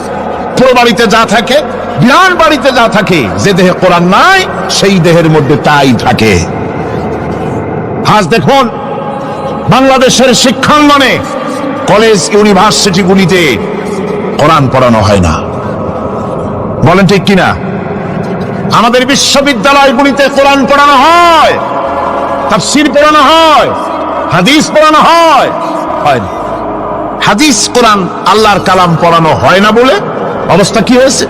পুরো বাড়িতে যা থাকে, বিরাট বাড়িতে যা থাকে, যে দেহে কোরআন নাই সেই দেহের মধ্যে তাই থাকে। আজ দেখুন বাংলাদেশের শিক্ষাঙ্গনে, কলেজ ইউনিভার্সিটিগুলিতে কোরআন পড়ানো হয় না, বলেন ঠিক কিনা? আমাদের বিশ্ববিদ্যালয়গুলিতে কোরআন পড়ানো হয়, তাফসীর পড়ানো হয়, হাদিস পড়ানো হয়। হাদিস, কোরআন, আল্লাহর কালাম পড়ানো হয় না বলে অবস্থা কি হয়েছে?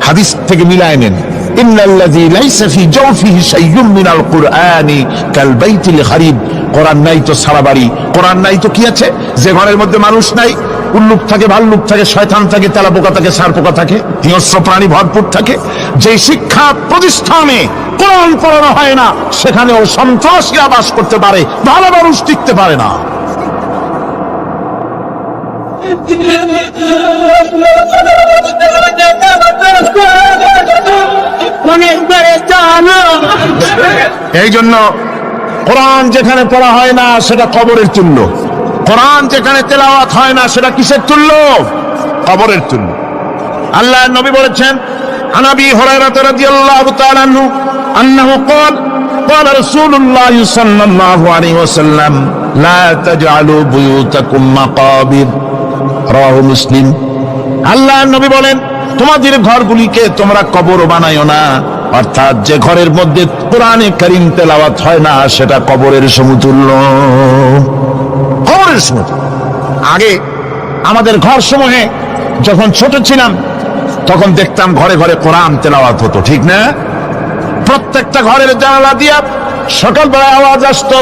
হাদিস থেকে মিলায় নেন, ইন্নাল্লাযী লাইসা ফী জাওফিহি শাইউম মিনাল কুরআনি কাল বাইতিল খারিব। কোরআন নাই তো সারা বাড়ি, কোরআন নাই তো কি আছে? যে ঘরের মধ্যে মানুষ নাই, উল্লুক থাকে, ভাল্লুক থাকে, শয়তান থাকে, তেলাপোকা থাকে, সারপোকা থাকে, হিংস্র প্রাণী ভরপুর থাকে। যে শিক্ষা প্রতিষ্ঠানে কোরআন পড়ানো হয় না, সেখানেও সন্ত্রাসীরা বাস করতে পারে, ভালো মানুষ টিকতে পারে না। এই জন্য কোরআন যেখানে পড়া হয় না সেটা কবরের তুল্য, কোরআন যেখানে তেলাওয়াত হয় না সেটা কিসের তুল্য? কবরের তুল্য। আল্লাহর নবী বলেছেন, আন আবি হুরায়রা রাদিয়াল্লাহু তাআলা আনহু আন্নাহু ক্বাল ক্বালা রাসূলুল্লাহ সাল্লাল্লাহু আলাইহি ওয়াসাল্লাম লা তাজআলু বুয়ুতাকুম মাকাবির, রাওয়াহু মুসলিম। আল্লাহর নবী বলেন, তোমাদের ঘরগুলিকে তোমরা কবর বানাইও না। অর্থাৎ যে ঘরের মধ্যে কোরআনে কারীম তেলাওয়াত হয় না সেটা কবরের সমতুল্য, কবরের সমতুল্য। আগে আমাদের ঘর সমূহে যখন ছোট ছিলাম তখন দেখতাম ঘরে ঘরে কোরআন তেলাওয়াত হতো, ঠিক না? প্রত্যেকটা ঘরের জানালা দিয়া সকালবেলা আওয়াজ আসতো,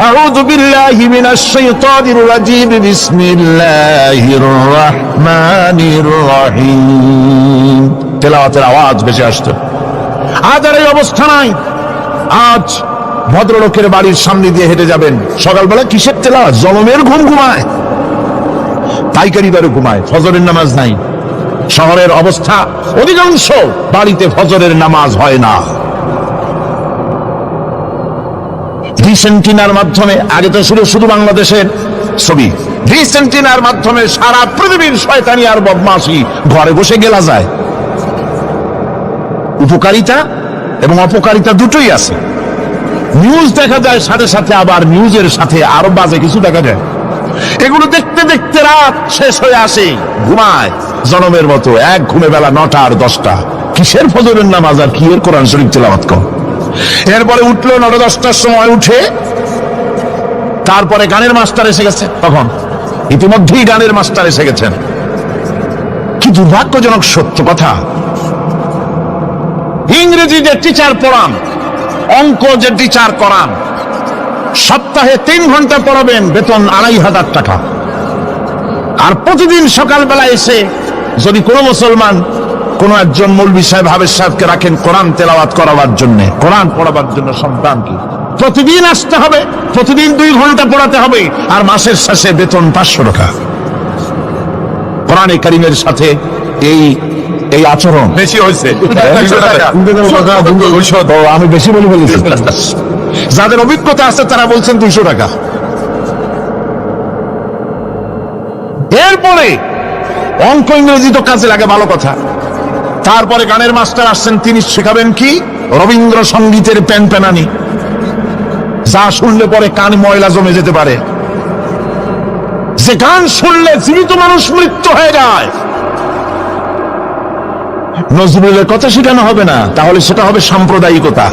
আউযু বিল্লাহি মিনাশ শাইতানির রাজিম, বিসমিল্লাহির রহমানির রহিম। তেলাওয়াতের আওয়াজ বেশি আসতো। আজ আর এই অবস্থা নাই। আজ ভদ্রলোকের বাড়ির সামনে দিয়ে হেঁটে যাবেন, সকালবেলা কিসের তেলাওয়াত? জলমের ঘুম ঘুমায়, পাইকারি দরে ঘুমায়, ফজরের নামাজ নাই। শহরের অবস্থা, অধিকাংশ বাড়িতে ফজরের নামাজ হয় না। রিসেন্টিনার মাধ্যমে, আগে তো শুধু বাংলাদেশের ছবি। ডিশ অ্যান্টেনার মাধ্যমে সারা পৃথিবীর শয়তানি আর বদমাশি ঘরে বসে গেলা যায়। উপকারিতা এবং অপকারিতা দুটোই আছে। নিউজ দেখা যায়, সাথে সাথে আবার নিউজের সাথে আরো বাজে কিছু দেখা যায়। এগুলো দেখতে দেখতে রাত শেষ হয়ে আসে, ঘুমায় জনমের মতো, এক ঘুমে বেলা 9টা আর 10টা। কিসের ফজরের নামাজ আর কি এর কোরআন শরীফ তেলাওয়াত কর। এরপরে উঠলো 9টা 10টার সময়, উঠে তারপরে গানের মাস্টার এসে গেছে। তখন ইতিমধ্যেই গানের মাস্টার এসে গেছেন। কি দুর্ভাগ্যজনক সত্য কথা, ইংরেজি যে টিচার পড়ান, অঙ্ক যে টিচার করান, সপ্তাহে 3 ঘন্টা পড়াবেন, বেতন 2500 টাকা। আর প্রতিদিন সকালবেলা এসে যদি কোনো মুসলমান কোনো একজন মৌলভী সাহেব, হাফেজ সাহেবকে রাখেন কোরআন তেলাওয়াত করাবার জন্য, কোরআন পড়াবার জন্য সন্তানকে, প্রতিদিন আসতে হবে, প্রতিদিন 2 ঘন্টা পড়াতে হবে, আর মাসের শেষে বেতন 500 টাকা। কোরআনে কারীমের সাথে এই আচরণ বেশি হয়েছে। আমি বেশি বলে ফেলেছি। যাদের অভিজ্ঞতা আছে তারা বলছেন 200 টাকা। এরপরে অঙ্ক ইংরেজি তো কাজে লাগে, ভালো কথা। তারপরে গানের মাস্টার আসছেন, তিনি শেখাবেন কি? রবীন্দ্রসঙ্গীতের প্যানপ্যানানি, যা শুনলে পরে কান ময়লা জমে যেতে পারে, যে গান শুনলে জীবিত মানুষ মৃত্যু হয়ে যায়। নজরুলের কথা শেখানো হবে না, তাহলে সেটা হবে সাম্প্রদায়িকতা।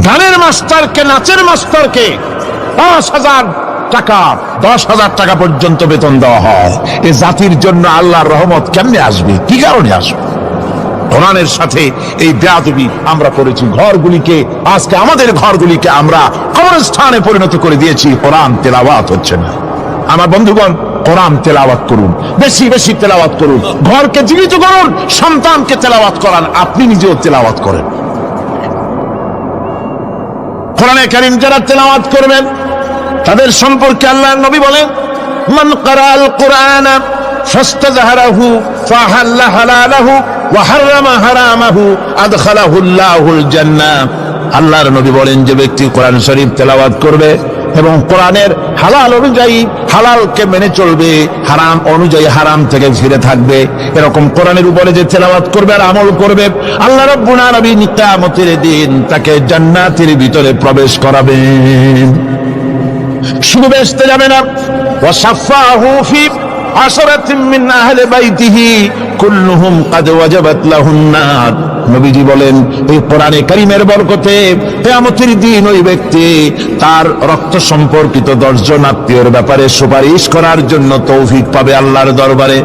গানের মাস্টারকে, নাচের মাস্টারকে 10,000 টাকা, 10,000 টাকা পর্যন্ত বেতন দেওয়া হয়। এ জাতির জন্য আল্লাহর রহমত কেমনে আসবে? কি কারণে আসবে? কোরআনের সাথে এই বেয়াদবি আমরা করেছি। ঘরগুলিকে, আজকে আমাদের ঘরগুলিকে আমরা কবরস্থানে পরিণত করে দিয়েছি। কোরআন তেলাওয়াত হচ্ছে না। আমার বন্ধুগণ, কোরআন তেলাওয়াত করুন, বেশি বেশি তেলাওয়াত করুন, ঘরকে জীবিত করুন, সন্তানকে তেলাওয়াত করান, আপনি নিজেও তেলাওয়াত করেন। কোরআনে কারীম যারা তেলাওয়াত করবেন তাদের সম্পর্কে আল্লাহর নবী বলেন, মান ক্বারাআল কুরআনা ফাস্তাযহারাহু ফাহাল্লা হালালাহু ওয়া হারামা হারামাহু আদখালাহুল্লাহুল জান্নাহ। আল্লাহর নবী বলেন, যে ব্যক্তি কোরআন শরীফ তেলাওয়াত করবে এবং কোরআনের হালাল অনুযায়ী হালালকে মেনে চলবে, হারাম অনুযায়ী হারাম থেকে ফিরে থাকবে, এরকম কোরআনের উপরে যে তেলাওয়াত করবে আর আমল করবে, আল্লাহ রাব্বুল আলামিন কিয়ামতের দিন তাকে জান্নাতের ভিতরে প্রবেশ করাবেন। শুধু বেহেশতে যাবে না, ওয়া শাফাহু ফি আশরাতিন মিন আহলি বাইতিহি কুল্লুহুম ক্বাদ ওয়াজাবাত লাহুন নার। নবীজি বলেন, এই কোরআনে কারীমের বরকতে কিয়ামতের দিন ওই ব্যক্তি তার রক্ত সম্পর্কিত 10 জন আত্মীয়ের ব্যাপারে সুপারিশ করার জন্য তৌফিক পাবে আল্লাহর দরবারে।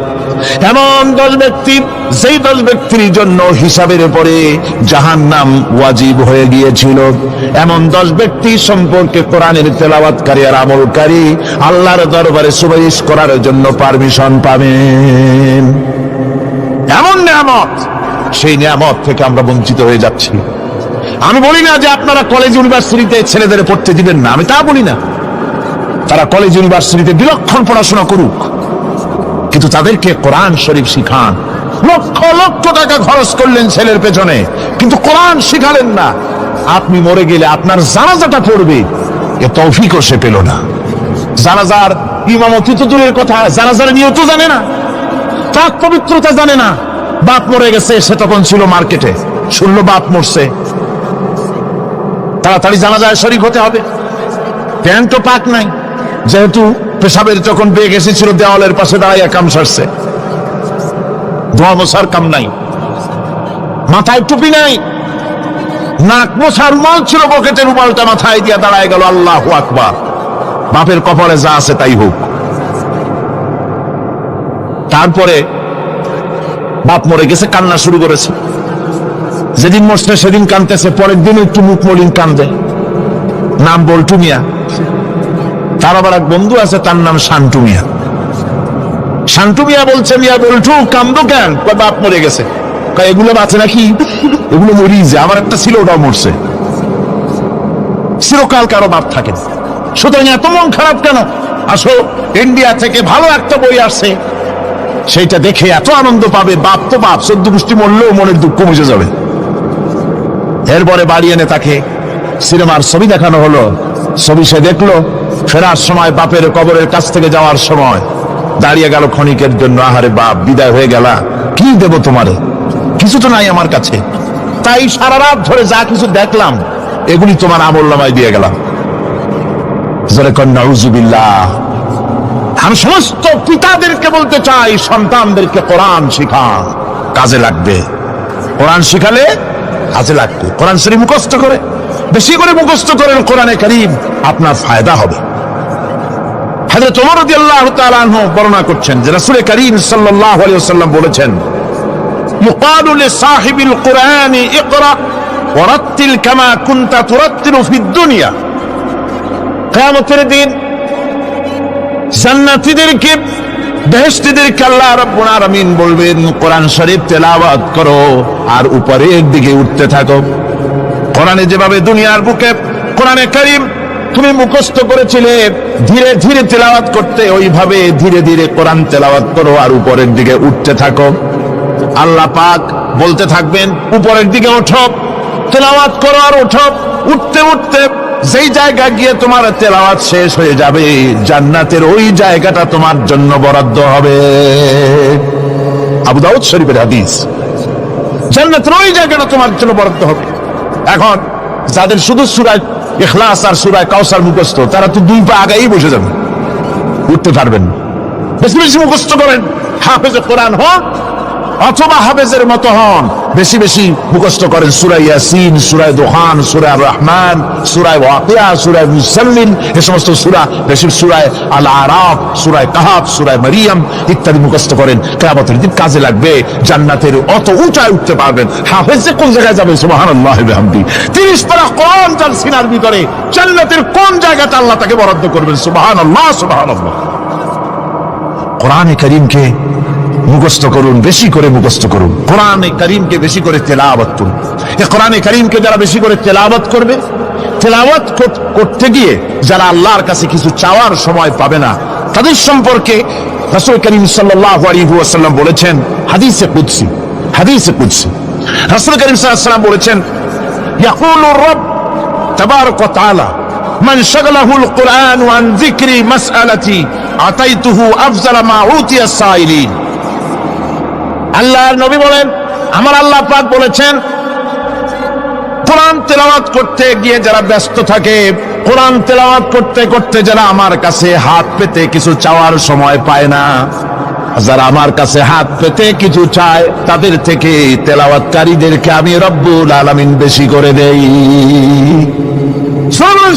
এমন 10 ব্যক্তি, যেই 10 ব্যক্তির জন্য হিসাবের পরে জাহান্নাম ওয়াজিব হয়ে গিয়েছিল, এমন 10 ব্যক্তি সম্পর্কে কোরআনের তেলাওয়াতকারী আর আমলকারী আল্লাহর দরবারে সুপারিশ করার জন্য পারমিশন পাবেন। এমন নিয়ামত, সেই নিয়ামত থেকে আমরা বঞ্চিত হয়ে যাচ্ছি। আমি বলি না যে আপনারা কলেজ ইউনিভার্সিটিতে ছেলেদের পড়তে দিবেন না, আমি তা বলি না। তারা কলেজ ইউনিভার্সিটিতে বিলক্ষণ পড়াশোনা করুক, কিন্তু তাদেরকে কোরআন শরীফ শিখান। লক্ষ লক্ষ টাকা খরচ করলেন ছেলের পেছনে, কিন্তু কোরআন শিখালেন না। আপনি মরে গেলে আপনার জানাজাটা পড়বে, এ তৌফিকও সে পেল না। জানাজার ইমামতি তো দূরের কথা, জানাজার নিয়ত জানে না, পাক পবিত্রতা জানে না। বাপ মরে গেছে, সে তখন ছিল মার্কেটে, শুনলো বাপ মরছে, তাড়াতাড়ি জানাজায় শরীক হতে হবে। প্যান্টও পাক নাই, যেহেতু পেশাবের যখন বেগ এসেছিল দেওয়ালের পাশে দাঁড়াইয়া কাম সারছে, ধোয়া মোছার কাম নাই, মাথায় টুপি নাই, নাক মোছার রুমাল ছিল পকেটের, রুমালটা মাথায় দিয়া দাঁড়ায় গেল। আল্লাহু আকবার। বাপের কপালে যা আছে তাই হোক। তারপরে বাপ মরে গেছে, কান্না শুরু করেছে। যেদিন মরছে সেদিন কানতেছে, পরের দিন একটু মুখ মলিন কান্দে। নাম বল্টু মিয়া। তার আবার এক বন্ধু আছে, তার নাম শান্টু মিয়া। শান্টু মিয়া বলছে, মিয়া বল্টু কান্দো কেন? বাপ মরে গেছে। এগুলো বাঁচে নাকি? এগুলো মরিয়ে যায়। আমার একটা ছিল, ওটাও মরছে। চিরকাল কারো বাপ থাকে, সুতরাং এত মন খারাপ কেন? আসো, ইন্ডিয়া থেকে ভালো একটা বই আসছে, সেইটা দেখে এত আনন্দ পাবে। বাপ তো বাপ, 14 গোষ্ঠী মরলেও মনের দুঃখ মুছে যাবে। এরপরে বাড়ি এনে তাকে সিনেমার ছবি দেখানো হলো। ছবি সে দেখলো, ফেরার সময় বাপের কবরের কাছ থেকে যাওয়ার সময় দাঁড়িয়ে গেল ক্ষণিকের জন্য, আহারে বাপ বিদায় হয়ে গেলা, কি দেব তোমারে, কিছু তো নাই আমার কাছে, তাই সারা রাত ধরে যা কিছু দেখলাম এগুলি তোমার আমলনামায় দিয়ে গেলাম। নাউযুবিল্লাহ। আমি সমস্ত পিতাদেরকে বলতে চাই, সন্তানদেরকে কোরআন শিখান, কাজে লাগবে। কোরআন শিখালে কাজে লাগবে। কোরআন শরীফ মুখস্থ করে, বেশি করে মুখস্থ করেন কোরআনে কারীম, আপনার ফায়দা হবে। হযরত ওমর রাদিয়াল্লাহু তাআলা আনহু বর্ণনা করছেন যে রাসূল কারীম সাল্লাল্লাহু আলাইহি ওয়াসাল্লাম বলেছেন, ইউকালু লিসাহিবিল কুরআনি ইকরা ওয়ারাত্তিল কামা কুনতা তুরাত্তিলু ফিদ দুনিয়া। কিয়ামতের দিন জান্নাতীদেরকে, বেহেশতীদেরকে আল্লাহ রাব্বুল আলামিন বলবেন, কোরআন শরীফ তেলাওয়াত করো আর উপরের দিকে উঠতে থাকো। কোরআনে যেভাবে দুনিয়ার বুকে কোরআনে কারীম তুমি মুখস্থ করেছিলে, ধীরে ধীরে তেলাওয়াত করতে, ওইভাবে ধীরে ধীরে কোরআন তেলাওয়াত করো আর উপরের দিকে উঠতে থাকো। আল্লাহ পাক বলতে থাকবেন, উপরের দিকে ওঠো, তেলাওয়াত করো আর ওঠো। উঠতে উঠতে যেই জায়গা গিয়ে তোমার তেলাওয়াত শেষ হয়ে যাবে, জান্নাতের ওই জায়গাটা তোমার জন্য বরাদ্দ হবে। আবু দাউদ শরীফের হাদিস। জান্নাতের ওই জায়গাটা তোমার জন্য বরাদ্দ হবে। এখন যাদের শুধু সূরা ইখলাস আর সূরা কাউসার মুখস্থ, তারা তো দুই পা আগাই বসে যাবে, উঠতে পারবেন। বেশি বেশি মুখস্থ করেন, হাফেজে কোরআন হন অথবা হাফেজের মতো হন। বেশি বেশি মুখস্থ করেন সূরা ইয়াসিন, সূরা দুখান, সূরা রহমান, সূরা ওয়াকিয়া, সূরা মুসাল্লিম, এই সমস্ত সূরা, বেশি সূরা আল আরাফ, সূরা কাহাফ, সূরা মারিয়াম ইত্যাদি মুখস্থ করেন। কিয়ামতের দিন কাজে লাগবে। জান্নাতের অত উঁচায় উঠতে পারবেন। হাফেজে কোন জায়গায় যাবে? সুবহানাল্লাহ ওয়া বিহামদি। 30 পারা কোরআন যার সিনার ভিতরে, জান্নাতের কোন জায়গাটা আল্লাহ তাকে বরাদ্দ করবেন? সুবহানাল্লাহ, সুবহানাল্লাহ। কোরআনে কারীমকে মুখস্থ করুন, বেশি করে মুখস্থ করুন। কোরআনে কারীমকে বেশি করে তেলাওয়াত করুন। এই কোরআনে কারীমকে যারা বেশি করে তেলাওয়াত করবে, তেলাওয়াত করতে গিয়ে যারা আল্লাহর কাছে কিছু চাওয়ার সময় পাবে না, তাদের সম্পর্কে রাসূল করিম সাল্লাল্লাহু আলাইহি ওয়াসাল্লাম বলেছেন হাদিসে কুদসি, হাদিসে কুদসি রাসূল করিম সাল্লাল্লাহু আলাইহি ওয়াসাল্লাম বলেছেন, ইয়াকুলুর রাbb তাবারাক ওয়া তাআলা মান শাগালাহুল কুরআন আন যিকরি মাসআলাতি আতাইতুহু আফজালা মা উতিয়া সাইলিন। আল্লাহর নবী বলেন, আমার আল্লাহ পাক বলেছেন, কোরআন তেলাওয়াত করতে গিয়ে যারা ব্যস্ত থাকে, কোরআন তেলাওয়াত করতে করতে যারা আমার কাছে হাত পেতে কিছু চাওয়ার সময় পায় না, যারা আমার কাছে হাত পেতে কিছু চায়, তাদের থেকে তেলাওয়াতকারীদেরকে আমি রব্বুল আলামিন বেশি করে দেই।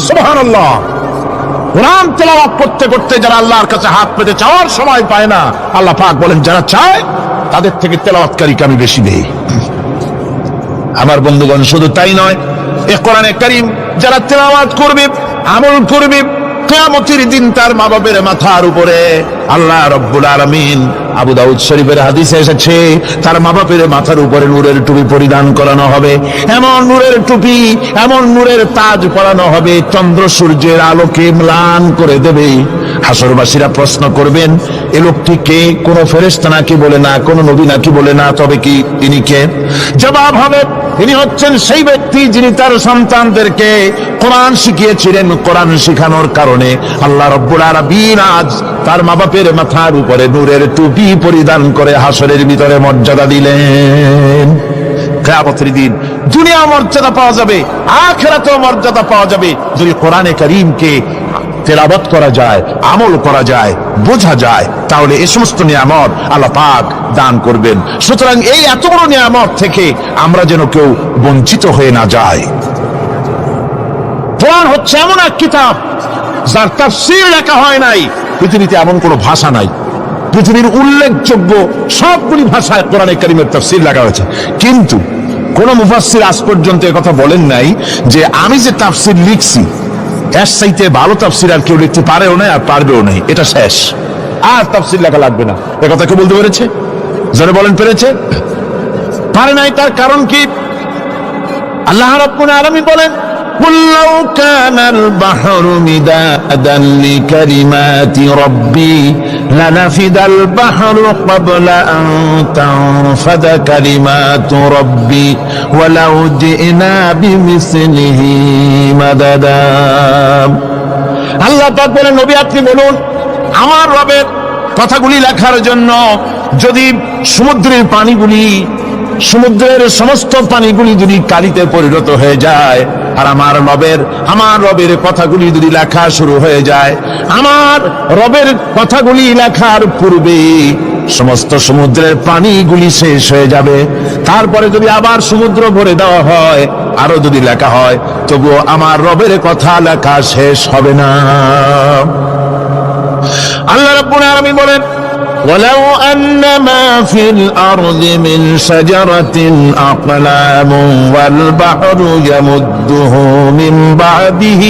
সুবহানাল্লাহ। কোরআন তেলাওয়াত করতে করতে যারা আল্লাহর কাছে হাত পেতে চাওয়ার সময় পায় না, আল্লাহ পাক বলেন যারা চায় তাদের থেকে তেলাওয়াতকারীকে আমি বেশি দেই। আমার বন্ধুগণ, শুধু তাই নয়, এই কোরআনে কারীম যারা তেলাওয়াত করবে, আমল করবে, কিয়ামতের দিন তার মা বাবার মাথার উপরে আল্লাহ রাব্বুল আলামিন, আবু দাউদ শরীফের হাদিসে এসেছে, তার মা বাবার মাথার উপরে নূরের টুপি পরিধান করানো হবে। এমন নূরের টুপি, এমন নূরের তাজ পরানো হবে, চন্দ্র সূর্যের আলোকে ম্লান করে দেবে। হাসরবাসীরা প্রশ্ন করবেন, এ লোকটি কে? কোন ফেরেশতা নাকি বলে না, কোন নবী নাকি বলে না, তবে কি তিনি কে? জবাব হবে, তিনি হচ্ছেন সেই ব্যক্তি যিনি তার সন্তানদেরকে কোরআন শিখিয়েছিলেন। কোরআন শিখানোর কারণে আল্লাহ রাব্বুল আলামিন আজ তার মা বাপের মাথার উপরে নূরের টুপি পরিধান করে হাসরের ভিতরে মর্যাদা দিলেন। কিয়ামতের দিন দুনিয়া মর্যাদা পাওয়া যাবে, আখিরাতেও মর্যাদা পাওয়া যাবে যদি কোরআনে কারীমকে তেলাওয়াত করা যায়, আমল করা যায়, বোঝা যায়, তাহলে এই সমস্ত নিয়ামত আল্লাহ পাক দান করবেন। সুতরাং এই এত বড় নিয়ামত থেকে আমরা যেন কেউ বঞ্চিত হয়ে না যায়। কোরআন হচ্ছে এমন এক কিতাব যার তাফসীর লেখা হয় নাই। পৃথিবীতে এমন কোন ভাষা নাই, পৃথিবীর উল্লেখযোগ্য সবগুলি ভাষায় কোরআনে কারীমের তাফসীর লেখা হয়েছে, কিন্তু কোন মুফাসসির আজ পর্যন্ত একথা বলেন নাই যে আমি যে তাফসীর লিখছি এর চাইতে ভালো তাফসীর আর কেউ লিখতে পারেও না আর পারবেও নাই, এটা শেষ, আর তাফসীর লেখা লাগবে না। একথা কেউ বলতে পেরেছে? যারা বলেন পেরেছে? পারে নাই। তার কারণ কি? আল্লাহ রাব্বুল আলামিন বলেন, قل لو كان البحر مدادا لكلمات ربي لنفد البحر قبل أن تنفد كلمات ربي ولو جئنا بمثله مددا। আল্লাহ পাক বলেন, নবী আপনি বলুন, আমার রবের কথাগুলি লেখার জন্য যদি সমুদ্রের পানিগুলি, সমুদ্রের সমস্ত পানিগুলি যদি কালিতে পরিণত হয়ে যায়, আর আমার রবের কথাগুলি যদি লেখা শুরু হয়ে যায়, আমার রবের কথাগুলি লেখার পূর্বে সমস্ত সমুদ্রের পানিগুলি শেষ হয়ে যাবে, তারপরে যদি আবার সমুদ্র ভরে দেওয়া হয়, আরো যদি লেখা হয়, তবুও আমার রবের কথা লেখা শেষ হবে না। আল্লাহ রাব্বুল আলামিন বলেন, ولو أن ما في الأرض من شجرة أقلام والبحر يمده من بعده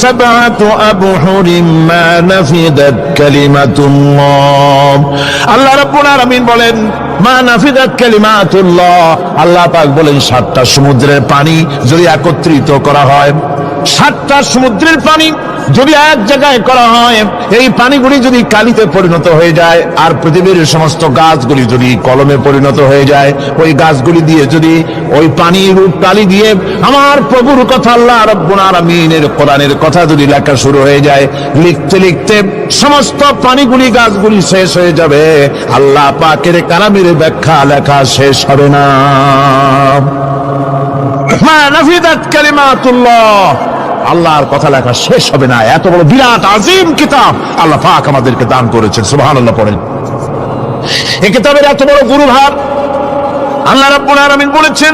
7 أبحر ما نفدت كلمة الله। আল্লাহ রাব্বুল আলামিন বলেন, মা নাফিদাত কালিমাতুল্লাহ। আল্লাহ পাক বলেন, 7টা সমুদ্রের পানি যদি একত্রিত করা হয়, 7টা সমুদ্রের পানি যদি এক জায়গায় করা হয়, এই পানিগুলি যদি কালিতে পরিণত হয়ে যায়, আর পৃথিবীর সমস্ত গাছগুলি যদি কলমে পরিণত হয়ে যায়, ওই গাছগুলি দিয়ে যদি ওই পানির কালি দিয়ে আমার প্রভুর কথা, আল্লাহ রাব্বুল আলামিনের কোরআনের কথা যদি লেখা শুরু হয়ে যায়, লিখতে লিখতে সমস্ত পানিগুলি, গাছগুলি শেষ হয়ে যাবে, আল্লাহ পাকের কালামের ব্যাখ্যা লেখা শেষ হবে না। মা নাফিদাত কালিমাতুল্লাহ, আল্লাহর কথা লেখা শেষ হবে না। এত বড় বিরাট আজিম কিতাব আল্লাহ পাক আমাদেরকে দান করেছেন, সুবহানাল্লাহ পড়েন। এই কিতাবের এত বড় গুরুভার আল্লাহ রাব্বুল আলামিন বলেছেন,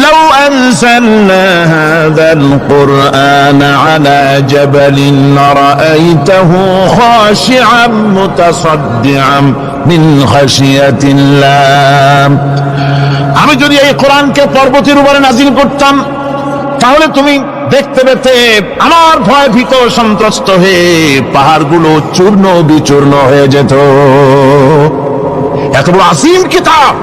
লাউ আনজালনা হাযাল কুরআন আলা জাবালিন লারাআইতাহু খাশিআম মুতাসাদ্দিআম মিন খাশিয়াতিল্লাহ। আমি যদি এই কোরআনকে পর্বতের উপরে নাযিল করতাম, তাহলে তুমি দেখতে পেতে আমার ভয় ভীত সন্ত্রস্ত হয়ে পাহাড়গুলো চূর্ণ বিচূর্ণ হয়ে যেত। এত বড় আসিম কিতাব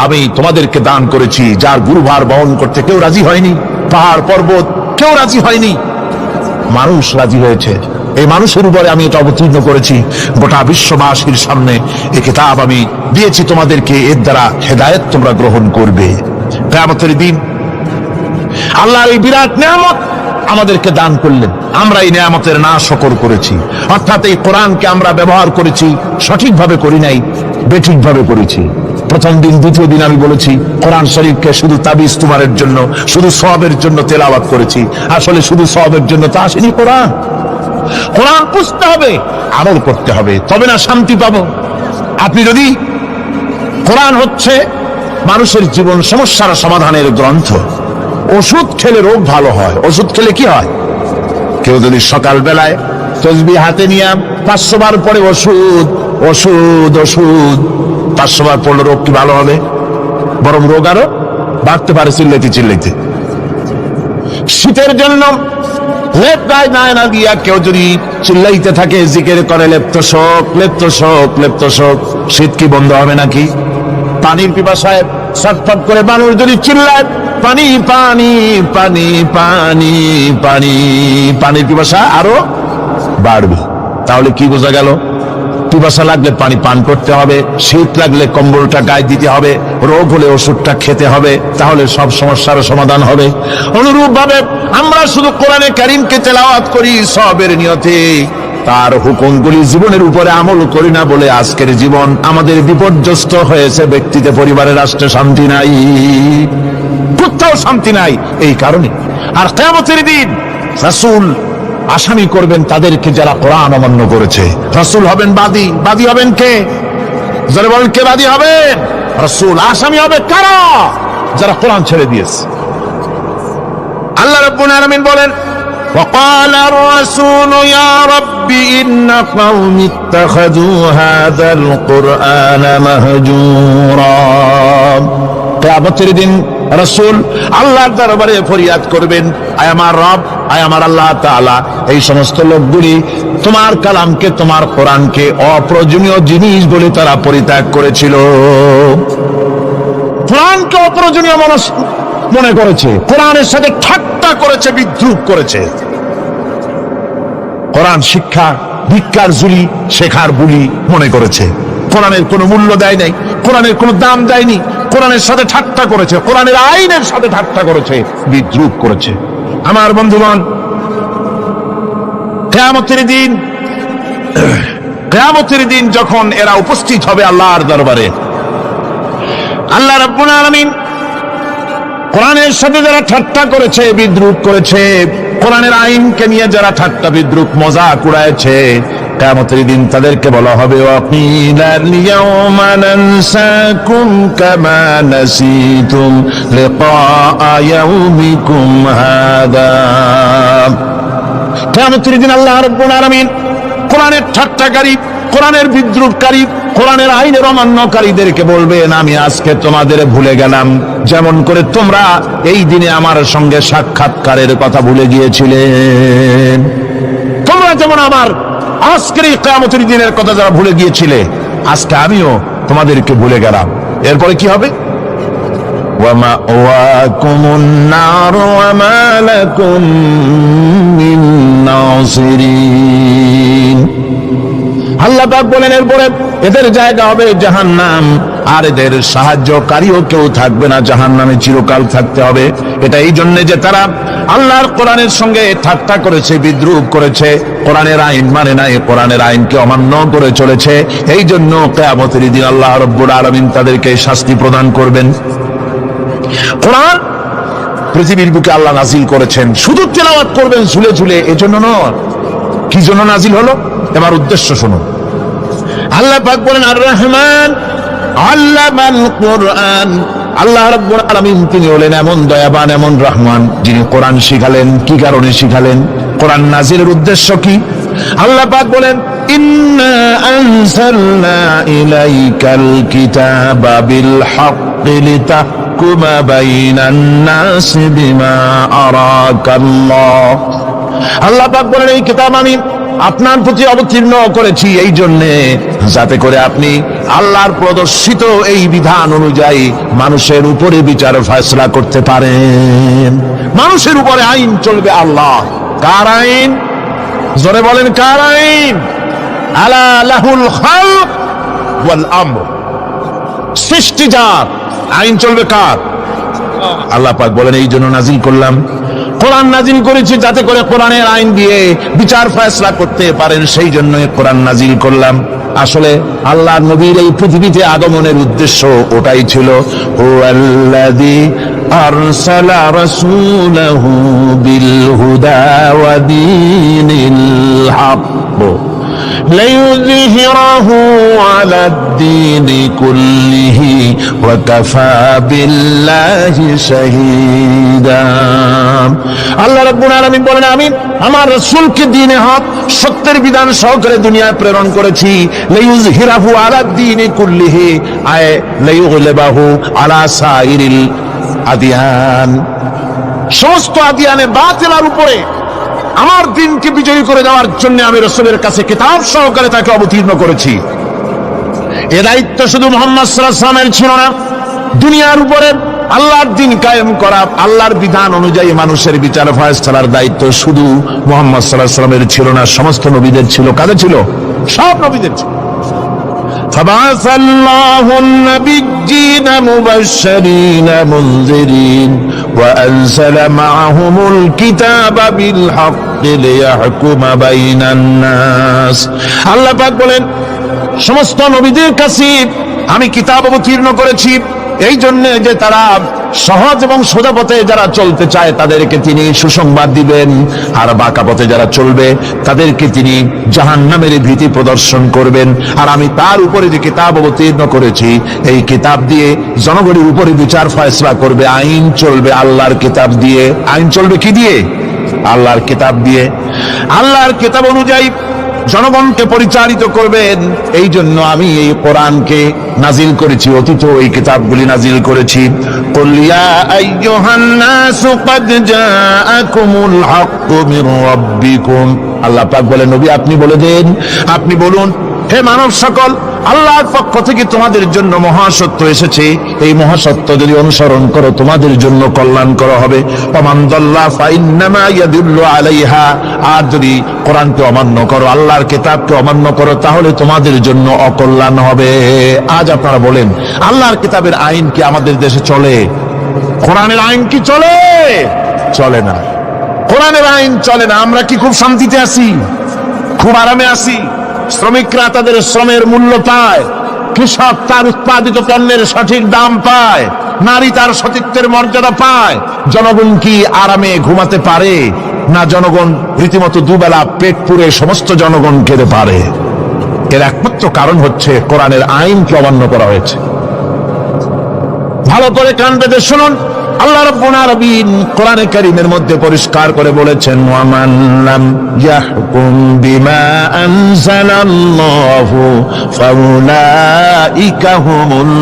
আমি তোমাদেরকে দান করেছি, যার গুরুভার বহন করতে কেউ রাজি হয়নি, পাহাড় পর্বত কেউ রাজি হয়নি, মানুষ রাজি হয়েছে। এই মানুষের উপরে আমি এটা অবতীর্ণ করেছি, গোটা বিশ্ববাসীর সামনে এই কিতাব আমি দিয়েছি তোমাদেরকে, এর দ্বারা হেদায়েত তোমরা গ্রহণ করবে। কিয়ামতের দিন আল্লাহর এই বিরাট নিয়ামত আমাদেরকে দান করলেন, আমরা এই নিয়ামতের না শকর করেছি, অর্থাৎ এই কোরআনকে আমরা ব্যবহার করেছি সঠিকভাবে করি নাই, বেঠিকভাবে করেছি। প্রথম দিন দ্বিতীয় দিন আমি বলেছি কোরআন শরীফকে শুধু তাবিজ তুমারের জন্য, শুধু সওয়াবের জন্য তেলাওয়াত করেছি। আসলে শুধু সওয়াবের জন্য তো আসেনি কোরআন। কোরআন বুঝতে হবে, আমল করতে হবে, তবে না শান্তি পাবো। আপনি যদি, কোরআন হচ্ছে মানুষের জীবন সমস্যার সমাধানের গ্রন্থ। ওষুধ খেলে রোগ ভালো হয়, ওষুধ খেলে কি হয়? কেউ যদি সকাল বেলায় তসবিহ হাতে নিয়ে 500 বার পরে ওষুধ ওষুধ ওষুধ 500 বার পড়লে রোগ কি ভালো হবে? বরং রোগ আরো বাড়তে পারে চিল্লাইতে চিল্লাইতে। শীতের জন্য লেপ গায়ে না দিয়া কেউ যদি চিল্লাইতে থাকে, জিকির করে লেপ্ত শোক লেপ্ত শোক লেপ্ত শোক, শীত কি বন্ধ হবে নাকি? পানির পিপাসায় ছটফট করে মানুষ যদি চিল্লায় পানি পানি পানি পানি পানি, পানির পিপাসা আরো বাড়বে। তাহলে কি বোঝা গেল? পিপাসা লাগলে পানি পান করতে হবে, শীত লাগলে কম্বলটা গায়ে দিতে হবে, রোগ হলে ওষুধটা খেতে হবে, তাহলে সব সমস্যার সমাধান হবে। অনুরূপ ভাবে আমরা শুধু কোরআনে কারীমকে তেলাওয়াত করি সওয়াবের নিয়তে, তার হুকুমগুলি জীবনের উপরে আমল করি না বলে আজকের জীবন আমাদের বিপর্যস্ত হয়েছে। ব্যক্তিতে, পরিবারে, রাষ্ট্রে শান্তি নাই, কোথাও শান্তি নাই এই কারণে। আর কিয়ামতের দিন রাসূল আসামি করবেন তাদেরকে যারা কোরআন অমান্য করেছে। রাসূল হবেন বাদী। বাদী হবেন কে? যারা বলেন কে বাদী হবেন? রাসূল। আসামি হবে কারা? যারা কোরআন ছেড়ে দিয়েছে। আল্লাহ রাব্বুল আলামিন বলেন, وقال الرسول يا رب إن قومي اتخذوا هذا القرآن مهجورا। কিয়ামতের দিন রাসূল আল্লাহর দরবারে ফরিয়াদ করবেন, আয় আমার রব, আয় আমার আল্লাহ তাআলা, এই সমস্ত লোকগুলি তোমার কালামকে, তোমার কোরআনকে অপ্রয়োজনীয় জিনিস বলে তারা পরিত্যাগ করেছিল। কোরআনকে অপ্রয়োজনীয় মনে করেছে, কোরআনের সাথে ঠাট্টা করেছে, বিদ্রুপ করেছে। কোরআন শিক্ষা ভিক্ষার ঝুলি, শেখার বুলি মনে করেছে। কোরআনের কোনো মূল্য দেয় নাই, কোরআনের কোনো দাম দেয়নি, কোরআনের সাথে ঠাট্টা করেছে, কোরআনের আইনের সাথে ঠাট্টা করেছে, বিদ্রুপ করেছে। আমার বন্ধুগণ, কিয়ামতের দিন যখন এরা উপস্থিত হবে আল্লাহর দরবারে, আল্লাহ রাব্বুল আলামিন কোরআনের সাথে যারা ঠাট্টা করেছে, বিদ্রুপ করেছে, কোরআনের আইনকে নিয়ে যারা ঠাট্টা বিদ্রুপ মজাক উড়াইছে, কিয়ামতের দিন তাদেরকে বলা হবে ওয়াকিলাল ইয়াউমা নানসাকুম কামা নাসিতুম লিকা ইয়াউমিকুম হাদা। কিয়ামতের দিন আল্লাহ রাব্বুল আলামিন কোরআনের ঠাট্টাকারী, কোরআনের বিদ্রুপকারী, কোরআনের আইনের অমান্যকারীদেরকে বলবেন আমি আজকে তোমাদের ভুলে গেলাম, যেমন করে তোমরা এই দিনে আমার সঙ্গে সাক্ষাৎকারের কথা ভুলে গিয়েছিলে। তোমরা যেমন আমার আজকের এই কিয়ামতের দিনের কথা যারা ভুলে গিয়েছিলে, আজকে আমিও তোমাদেরকে ভুলে গেলাম। এরপরে কি হবে? ওয়ামাওয়াকুমুন নার ওয়া মা লাকুম মিন নাসিরিন। আল্লাহ পাক বলেন এরপরে এদের জায়গা হবে জাহান্নাম, আর এদের সাহায্যকারীও কেউ থাকবে না, জাহান্নামে চিরকাল থাকতে হবে। এটা এই জন্য যে তারা আল্লাহর কোরআনের সঙ্গে ঠাট্টা করেছে, বিদ্রুপ করেছে, কোরআনের আইন মানে নাই, কোরআনের আইনকে অমান্য করে চলেছে। এই জন্য কিয়ামতের দিন আল্লাহ রাব্বুল আলামিন তাদেরকে শাস্তি প্রদান করবেন। কোরআন পৃথিবীর বুকে আল্লাহ নাজিল করেছেন, শুধু তেলাওয়াত করবেন ঝুলে ঝুলে, এজন্য নয়। কি জন্য নাজিল হলো? এবার উদ্দেশ্য শুনুন। আল্লাহ পাক বলেন আর রহমান আল্লামাল কোরআন। আল্লাহ রাব্বুল আলামিন তিনি হলেন এমন দয়াবান, এমন রহমান, যিনি কোরআন শিখালেন। কি কারণে শিখালেন? কোরআন নাজিলের উদ্দেশ্য কি? আল্লাহ পাক বলেন ইন্না আনজালনা ইলাইকাল কিতাবা বিল হাক্কি লিতাহকুমা বাইনান নাসি বিমা আরাকাল্লাহ। আল্লাহ পাক বলেন এই কিতাব আমি আপনার প্রতি অবতীর্ণ করেছি এই জন্যে যাতে করে আপনি আল্লাহর প্রদর্শিত এই বিধান অনুযায়ী মানুষের উপরে বিচার ফয়সালা করতে পারেন। মানুষের উপরে আইন চলবে আল্লাহ। কার আইন? জোরে বলেন কার আইন? আলা লাহুল খালক ওয়াল আমর। সৃষ্টি যার, আইন চলবে কার? আল্লাহ পাক বলেন এই জন্য নাজিল করলাম, কোরআন নাজিল করেছি যাতে করে কোরআনের আইন দিয়ে বিচার ফয়সালা করতে পারেন, সেই জন্য কোরআন নাজিল করলাম। আসলে আল্লাহর নবীর এই পৃথিবীতে আগমনের উদ্দেশ্য ওটাই ছিল। হুয়াল্লাযী আরসালা রাসূলাহু বিল হুদা ওয়া দীনিল হক লিইয়ুযহিরাহু আলাদ-দীনি কুল্লিহি ওয়া কাফা বিল্লাহি শাহীদা। আল্লাহ রাব্বুল আলামিন বলেন আমি আমার রাসূলকে দ্বীনে হক, সত্যের বিধান সহকারে দুনিয়ায় প্রেরণ করেছি। লিইয়ুযহিরাহু আলাদ-দীনি কুল্লিহি আয় লিইয়ুগলিবাহু আলা সাইরিল আদিয়ান। সমস্ত আদিয়ানে বাতিলের উপরে আমার দিনকে বিজয়ী করে দেওয়ার জন্য আমি রাসূলের কাছে কিতাব সহকারে তাকে অবতীর্ণ করেছি। এ দায়িত্ব শুধু মুহাম্মদ সাল্লাল্লাহু আলাইহি ওয়াসাল্লামের ছিল না, দুনিয়ার উপরে আল্লাহর দিন কায়েম করা, আল্লাহর বিধান অনুযায়ী মানুষের বিচার ফয়সালার দায়িত্ব শুধু মুহাম্মদ সাল্লাল্লাহু আলাইহি ওয়াসাল্লামের ছিল না, সমস্ত নবীদের ছিল। কাদের ছিল? সব নবীদের ছিল। فبعث الله النبيين مبشرين منذرين وأنزل معهم الكتاب بالحق ليحكم بين الناس। আল্লাহ পাক বলেন সমস্ত নবীদের কাছে আমি কিতাব অবতীর্ণ করেছি এই জন্য যে তারা সহজ এবং সোজা পথে যারা চলতে চায় তাদেরকে তিনি সুসংবাদ দিবেন, আর বাঁকা পথে যারা চলবে তাদেরকে তিনি জাহান্নামের ভীতি প্রদর্শন করবেন। আর আমি তার উপরে যে কিতাব অবতীর্ণ করেছি এই কিতাব দিয়ে জনগণের উপরে বিচার ফয়সালা করবে, আইন চলবে আল্লাহর কিতাব দিয়ে। আইন চলবে কি দিয়ে? আল্লাহর কিতাব দিয়ে। আল্লাহর কিতাব অনুযায়ী জনগণকে পরিচালিত করবেন। এই জন্য আমি এই কোরআনকে নাজিল করেছি, অতীত এই কিতাবগুলি নাজিল করেছি। কুল ইয়া আইয়ুহান নাসু ক্বাদ জাআকুমুল হাক্কু মির রাব্বিকুম। আল্লাহ পাক বলেন নবী আপনি বলে দেন, আপনি বলুন হে মানব সকল, আল্লাহর পক্ষ থেকে তোমাদের জন্য মহাসত্য এসেছে, এই মহাসত্য যদি অনুসরণ করো তোমাদের জন্য কল্যাণকর হবে। ওমান দাল্লা ফাইন্নামা ইয়াদুল্লু আলাইহা। আর যদি কোরআনকে অমান্য করো, আল্লাহর কিতাবকে অমান্য করো, তাহলে তোমাদের জন্য অকল্যাণ হবে। আজ আপনারা বলেন আল্লাহর কিতাবের আইন কি আমাদের দেশে চলে? কোরআনের আইন কি চলে? চলে না। কোরআনের আইন চলে না, আমরা কি খুব শান্তিতে আছি? খুব আরামে আছি? শ্রমিকরা তাদের শ্রমের মূল্য পায়, কৃষক তার উৎপাদিত পণ্যের সঠিক দাম পায়, নারী তার সতীত্বের মর্যাদা পায়, জনগণ কি আরামে ঘুমাতে পারে? না, জনগণ রীতিমতো দুবেলা পেট পুরে সমস্ত জনগণ খেতে পারে। এর একমাত্র কারণ হচ্ছে কোরআনের আইনকে অমান্য করা হয়েছে। ভালো করে কান পেতে শুনুন, আল্লাহ রাব্বুল আলামিন কোরআনে কারীমের মধ্যে পরিষ্কার করে বলেছেন, ওয়া মান লাম ইয়াহকুম বিমা আনজালাল্লাহু ফাউলাইকা হুমুল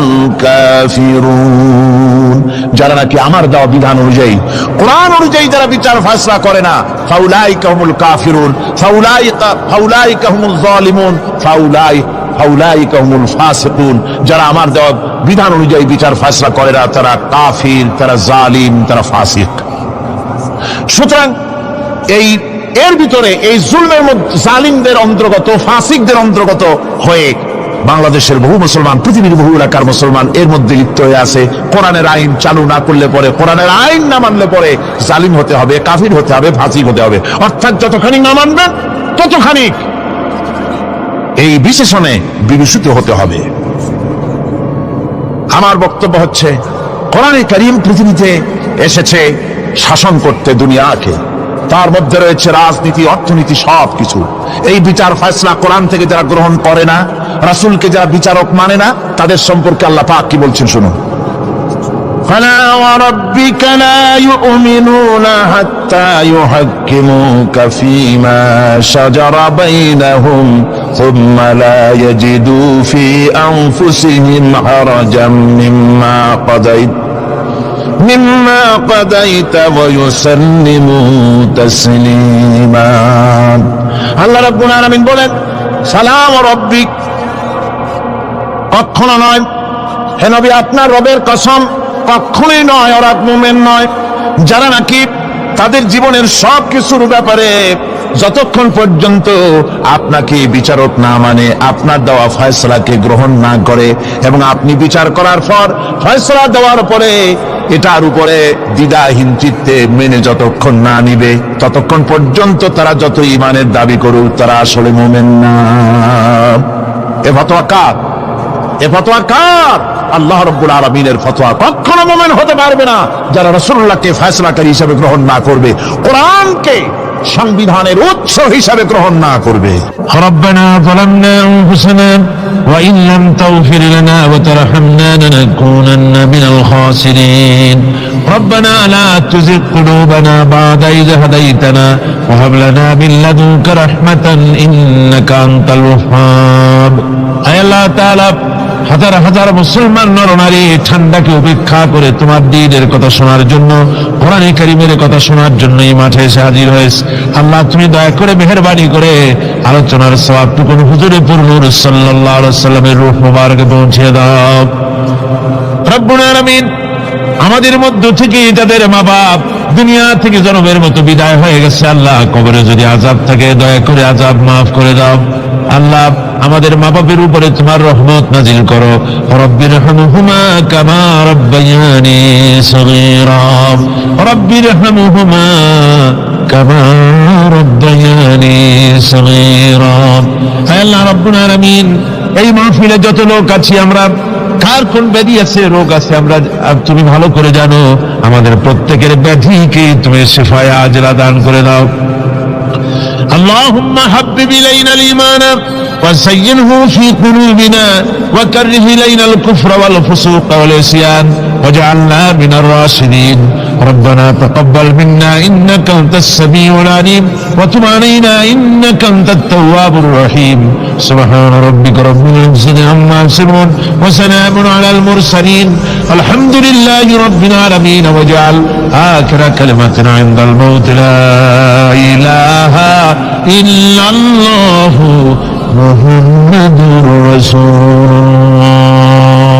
কাফিরুন। যারা নাকি আমার দেওয়া বিধান অনুযায়ী, কোরআন অনুযায়ী যারা বিচার ফয়সালা করে না, ফাউলাইকা হুমুল কাফিরুন, ফাউলাইকা হুমুল যালিমুন, ফাউলাইকা হুমুল ফাসিকুন। যারা আমার দেওয়া বিধান অনুযায়ী বিচার ফয়সালা করে না, তারা কাফির, তারা জালিম, তারা ফাসিক। সুতরাং এর ভিতরে এই জুলমের মধ্যে জালিমদের অন্তর্গত, ফাসিকদের অন্তর্গত হয়ে বাংলাদেশের বহু মুসলমান, পৃথিবীর বহু এলাকার মুসলমান এর মধ্যে লিপ্ত হয়ে আছে। কোরআনের আইন চালু না করলে পরে, কোরআনের আইন না মানলে পরে জালিম হতে হবে, কাফির হতে হবে, ফাসিক হতে হবে। অর্থাৎ যতখানি না মানবেন ততখানি এই বিশেষণে বিভূষিত হতে হবে। আমার বক্তব্য হচ্ছে, কোরআনে কারীম পৃথিবীতে এসেছে শাসন করতে দুনিয়াকে। তার মধ্যে রয়েছে রাজনীতি, অর্থনীতি, সবকিছু। এই বিচার ফয়সালা কোরআন থেকে যারা গ্রহণ করে না, রাসূলকে যারা বিচারক মানে না, তাদের সম্পর্কে আল্লাহ পাক কি বলছেন শুনুন। فلا وربك لا يؤمنون حتى يحكموك فيما شجر بينهم ثم لا يجدوا في أنفسهم حرجا مما قضيت ويسلموا تسليما। আল্লাহ রাব্বুল আলামিন বলেন, সালাম রব্বিক, কখনো নয় হে নবী, আপনার রবের কসম, কখনোই নয়, ওরা মুমিন নয় যারা নাকি তাদের জীবনের সব কিছুর ব্যাপারে যতক্ষণ পর্যন্ত আপনাকে বিচারক না মানে, আপনার দেওয়া ফয়সালাকে গ্রহণ না করে, এবং আপনি বিচার করার পর ফয়সালা দেওয়ার পরে এটার উপরে দ্বিধাহীন চিত্তে মেনে যতক্ষণ না নিবে, ততক্ষণ পর্যন্ত তারা যত ঈমানের দাবি করুক, তারা আসলে মুমিন না। এ ফতোয়া কার? এ ফতোয়া কার? আল্লাহ রাব্বুল আলামিনের ফতোয়া। কখনো মুমিন হতে পারবে না যারা রাসূলুল্লাহকে ফয়সালাকারী হিসেবে গ্রহণ না করবে, কোরআনকে সংবিধানের উৎস হিসেবে গ্রহণ না করবে। রব্বানা যালামনা আনফুসানা ওয়া ইন লাম তাগফির লানা ওয়া তারহামনা লানাকুনান্না মিনাল খাসিরিন। রব্বানা লা তুযিগ কুলুবানা বা'দা ইয হাদাইতানা ওয়া হাব লানা মিন লাদুনকা রাহমাতান ইন্নাকা আনতাল ওয়াহ্হাব। আয় আল্লাহ তাআলা, হাজার হাজার মুসলমান নরনারী ঠান্ডাকে উপেক্ষা করে তোমার দ্বীনের কথা শোনার জন্য, কোরআনে কারীমের কথা শোনার জন্য এই মাঠে এসে হাজির হয়েছে। আল্লাহ, তুমি দয়া করে মেহেরবানি করে আলোচনার সওয়াবটুকু হুজুরে পুরনূর সাল্লাল্লাহু আলাইহি ওয়াসাল্লামের রূহ মুবারকে পৌঁছে দাও। রব্বুল আলামিন, আমাদের মধ্য থেকে যাদের মা বাপ দুনিয়া থেকে জনমের মতো বিদায় হয়ে গেছে, আল্লাহ কবরে যদি আযাব থাকে দয়া করে আযাব মাফ করে দাও। আল্লাহ, আমাদের মা বাপের উপরে তোমার রহমত নাজিল করো। রব্বিরহামহুমা কামা রাব্বায়ানি সগীরা, রব্বিরহামহুমা কামা রাব্বায়ানি সগীরা। হে আল্লাহ রাব্বুল আলামিন, এই মাহফিলে যত লোক আছি আমরা, কার কোন ব্যাধি আছে, রোগ আছে, আমরা তুমি ভালো করে জানো। আমাদের প্রত্যেকের ব্যাধিকে তুমি শিফায়ে আজলা দান করে দাও। اللهم حبب إلينا الإيمان وزينه في قلوبنا وكره إلينا الكفر والفسوق والعصيان واجعلنا من الراشدين. ربنا تقبل منا إنك أنت السميع العليم وتب علينا إنك أنت التواب الرحيم. سبحان ربك رب العزة عما يصفون وسلام على المرسلين الحمد لله رب العالمين. واجعل آخر كلمتنا عند الموت لا إله إلا الله محمد رسول الله.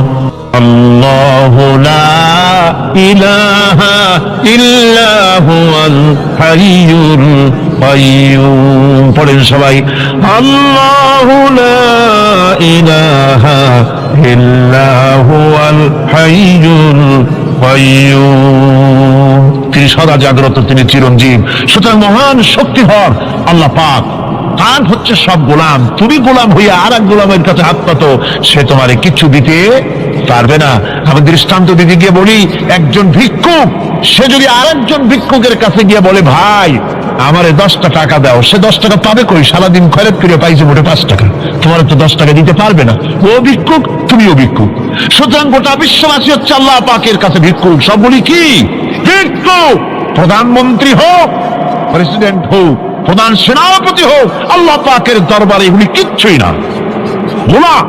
الله لا إله إلا هو الحي القيوم. পড়েন সবাই, الله لا إله إلا هو الحي القيوم. তিনি সদা জাগ্রত, তিনি চিরঞ্জীব। সুতরাং মহান শক্তিধর আল্লাহ পাক তার হচ্ছে সব গোলাম। তুমি গোলাম হইয়া আর এক গোলামের কাছে হাত পাতো, সে তোমারে কিছু দিতে পারবে না। আমি দৃষ্টান্ত দিতে গিয়ে বলি, একজন ভিক্ষুক সে যদি আরেকজন ভিক্ষুকের কাছে গিয়ে বলে, ভাই আমারে 10টা টাকা দাও, সে 10 টাকা পাবে কই? সারাদিন খয়রাত করে পাইছে মোটে 5 টাকা, তোমার তো 10 টাকা দিতে পারবে না। ও ভিক্ষুক, তুমিও ভিক্ষুক। সুতরাং গোটা বিশ্ববাসী হচ্ছে আল্লাহ পাকের কাছে ভিক্ষুক। সব বলি কি ভিক্ষুক। প্রধানমন্ত্রী হোক, প্রেসিডেন্ট হোক, প্রধান সেনাপতি হোক, আল্লাহ পাকের দরবারে এগুলি কিচ্ছুই না, গোলাম।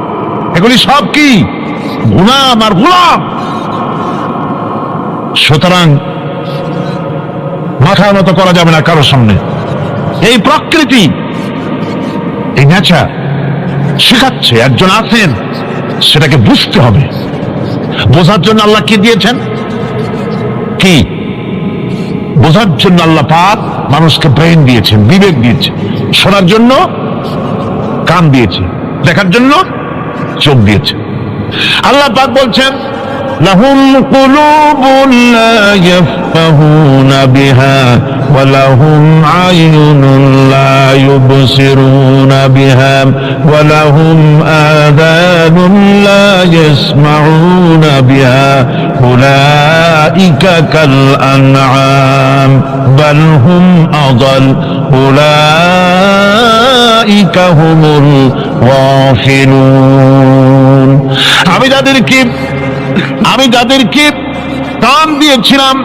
এগুলি সব কি? গোলাম আর গোলাম। সুতরাং মাথার মতো করা যাবে না কারোর সামনে। এই প্রকৃতি, এই নেচার শেখাচ্ছে, একজন আছেন, সেটাকে বুঝতে হবে। বোঝার জন্য আল্লাহ কি দিয়েছেন? কি বোঝার জন্য আল্লাহ পাক মানুষকে ব্রেন দিয়েছেন, বিবেক দিয়েছেন। শোনার জন্য কান দিয়েছে, দেখার জন্য চোখ দিয়েছে। আল্লাহ পাক বলছেন, লাহুম কুলুবুন লা ইয়াফকাহুনা বিহা ওয়া লাহুম আয়ুনুন লা ইউবসিরুনা বিহা ওয়া লাহুম আযানুন লা ইয়াসমাউনা বিহা উলাইকা কাল আনআম বাল হুম আযাল উলাইকা হুমুল গাফিলুন। আমি যাদেরকে কান দিয়েছিলাম,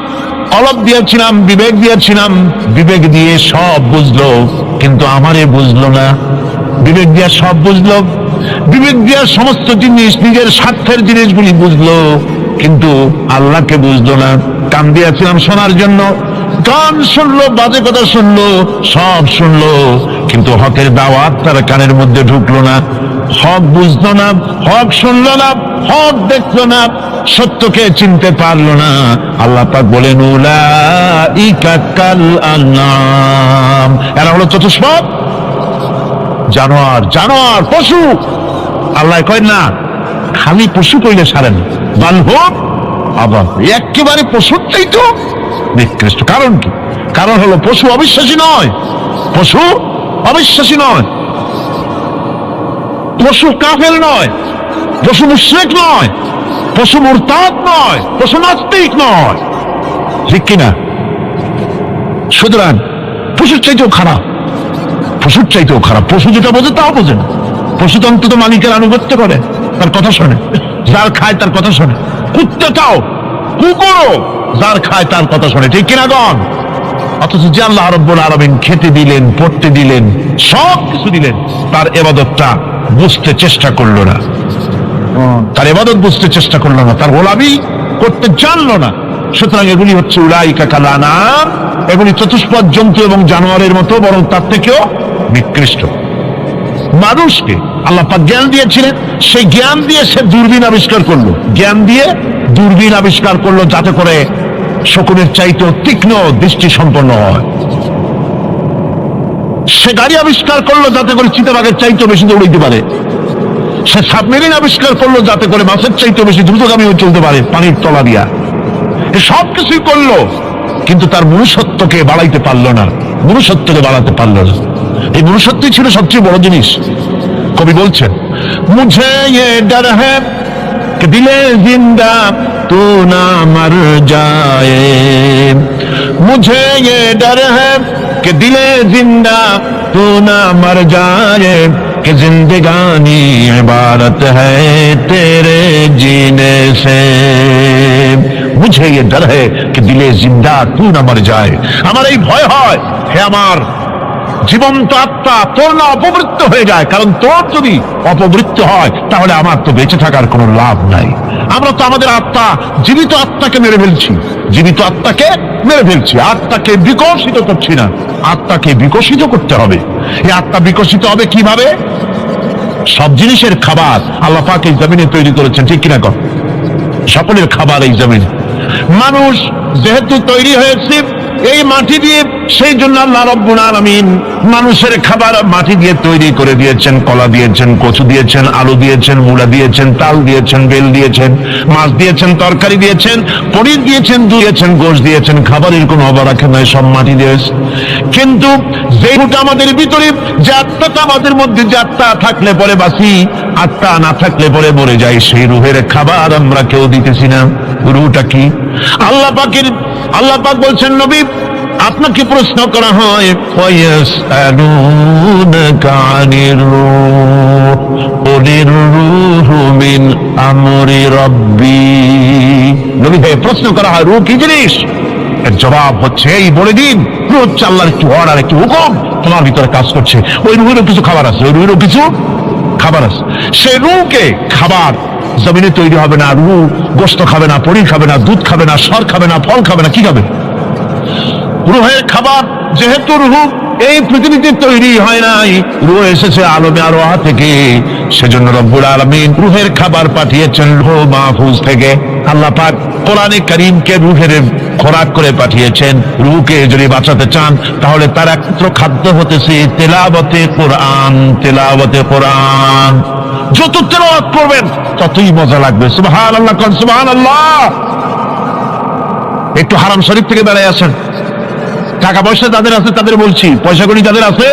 অলপ দিয়েছিলাম, বিবেক দিয়েছিলাম, বিবেক দিয়ে সব বুঝলো, কিন্তু আমারে বুঝলো না। বিবেক দিয়ে সব বুঝলো, বিবেক দিয়ে সমস্ত জিনিস, নিজের স্বার্থের জিনিসগুলি বুঝলো, কিন্তু আল্লাহকে বুঝলো না। কান দিয়েছিলাম শোনার জন্য, কান শুনলো, বাজে কথা শুনলো, সব শুনলো, কিন্তু হকের দাওয়াত তার কানের মধ্যে ঢুকলো না। হক বুঝলো না, হক শুনলো না, হক দেখলো না, সত্যকে চিনতে পারলো না। আল্লাহ পাক বলেন, উলাইকা কাল আনআম, এরা হলো চতুষ্পদ জানোয়ার, জানোয়ার পশু। আল্লাহ কয় না, খালি পশু কইলে সারেন, বাল হোক আবার একেবারে পশুর চাইতো নিকৃষ্ট। কারণ কি? কারণ হলো পশু অবিশ্বাসী নয়, পশু অবিশ্বাসী নয়, পশু কাফের নয়, পশু মুশরিক নয়, পশু মুরতাদ নয়, পশু নাস্তিক নয়, ঠিক কিনা? সুতরাং পশুর চাইতেও খারাপ, পশুর চাইতেও খারাপ। পশু যেটা বোঝে তাও বোঝে না। পশু তো অন্তত মালিকের আনুগত্য করে, তার কথা শোনে, যার খায় তার কথা শোনে। কুত্তাটাও, কুকুরও যার খায় তার কথা শোনে, ঠিক কিনা গণ? অথচ যে আল্লাহ রাব্বুল আলামিন খেতে দিলেন, পড়তে দিলেন, সব কিছু দিলেন, তার ইবাদতটা বুঝতে চেষ্টা করলো না, তার ইবাদত বুঝতে চেষ্টা করলো না, তার গোলামি করতে জানলো না। সুতরাং এগুলি হচ্ছে উলাইকা কাল আনআম, এগুলি চতুষ্পদ জন্তু এবং জানোয়ারের মতো, বরং তার থেকেও নিকৃষ্ট। মানুষকে আল্লাহ পাক জ্ঞান দিয়েছিলেন, সেই জ্ঞান দিয়ে সে দূরবীন আবিষ্কার করলো, জ্ঞান দিয়ে দূরবীন আবিষ্কার করলো, যাতে করে শকুনের চাইতেও তীক্ষ্ণ দৃষ্টি সম্পন্ন হয়। সে গাড়ি আবিষ্কার করলো, যাতে করে চিতাবাঘের চাইতেও বেশি দৌড়াইতে পারে। সে সাবমেরিন আবিষ্কার করলো, যাতে করে মাছের চাইতেও বেশি দ্রুতগামী হয়ে চলতে পারে পানির তলা দিয়া। সব কিছুই করলো, কিন্তু তার মনুষ্যত্বকে বাড়াইতে পারলো না, মনুষ্যত্বকে বাড়াতে পারলো না। এই মনুষ্যত্বই ছিল সবচেয়ে বড় জিনিস। কবি বলছেন, মুঝে ये डर है कि दिले जिंदा तू ना मर जाए, मुझे ये डर है कि दिले जिंदा तू ना मर जाए, कि जिंदगानी इबारत है तेरे जीने से, मुझे ये डर है कि दिले जिंदा तू ना मर जाए। আমার এই ভয় হয়, হে আমার জীবন্ত আত্মা, তোর না অপমৃত্যু হয়ে যায়। কারণ তোর যদি অপমৃত্যু হয়, তাহলে আমার তো বেঁচে থাকার কোনো লাভ নাই। আমরা তো আমাদের আত্মা, জীবিত আত্মাকে মেরে ফেলছি, জীবিত আত্মাকে মেরে ফেলছি, আত্মাকে বিকশিত করছি না। আত্মাকে বিকশিত করতে হবে। এই আত্মা বিকশিত হবে কিভাবে? সব জিনিসের খাবার আল্লাহ পাক এই জমিনে তৈরি করেছেন, ঠিক কিনা কর? সকলের খাবার এই জমিনে। মানুষ যেহেতু তৈরি হয়েছে এই মাটি দিয়ে, সেই জন্য আল্লাহ রাব্বুল আলামিন মানুষের খাবার মাটি দিয়ে তৈরি করে দিয়েছেন। কলা দিয়েছেন, কচু দিয়েছেন, আলু দিয়েছেন, মূলা দিয়েছেন, তাল দিয়েছেন, বেল দিয়েছেন, মাছ দিয়েছেন, তরকারি দিয়েছেন, পনির দিয়েছেন, দুধ দিয়েছেন, গোশত দিয়েছেন। খাবারের কোনো অভাব রাখেন নাই, সব মাটি দিয়েছে। কিন্তু যে রুহটা আমাদের ভিতরে, যে আত্মাটা আমাদের মধ্যে, যে আত্মা থাকলে পরে বাঁচি, আত্মা না থাকলে পরে মরে যাই, সেই রুহের খাবার আমরা কেউ দিতেছি না। রুহটা কি? আল্লাহ পাক বলছেন, নবী আপনাকে প্রশ্ন করা হয়, ওয়ায়াসআলুনাকা আনির রূহ কুলির রূহু মিন আমরি রাব্বি। নবী ভাই, প্রশ্ন করা হয় রূহ কি জিনিস? এর জবাব হচ্ছে, এই বলে দিন, রূহ হচ্ছে আল্লাহর একটু অর্ডার, একটু হুকুম তোমার ভিতরে কাজ করছে। ওই রূহেরও কিছু খাবার আছে, ওই রূহেরও কিছু খাবার আছে। সেই রূহকে খাবার জমিনে তৈরি হবে না। রূহ গোশত খাবে না, পনির খাবে না, দুধ খাবে না, সর খাবে না, ফল খাবে না, কি খাবে? রূহের খাবার। যেহেতু রূহ এই পৃথিবীতে তৈরি হয় নাই, রূহ এসেছে আলমে আরওয়াহ থেকে, সেজন্য রব্বুল আলামিন রূহের খাবার পাঠিয়েছেন লৌহ মাহফুজ থেকে। আল্লাহ পাক কোরআনে কারীমকে রূহের খোরাক করে পাঠিয়েছেন। রূহকে যদি বাঁচাতে চান, তাহলে তার একমাত্র খাদ্য হতেছে তেলাওয়াতে কোরআন। তেলাওয়াতে কোরআন যত তেলাওয়াত করবেন ততই মজা লাগবে। সুবহানাল্লাহ, কোন সুবহানাল্লাহ। একটু হারাম শরীফ থেকে বেড়ায় আসেন। টাকা পয়সা যাদের আছে তাদের বলছি, পয়সা করি যাদের আছে,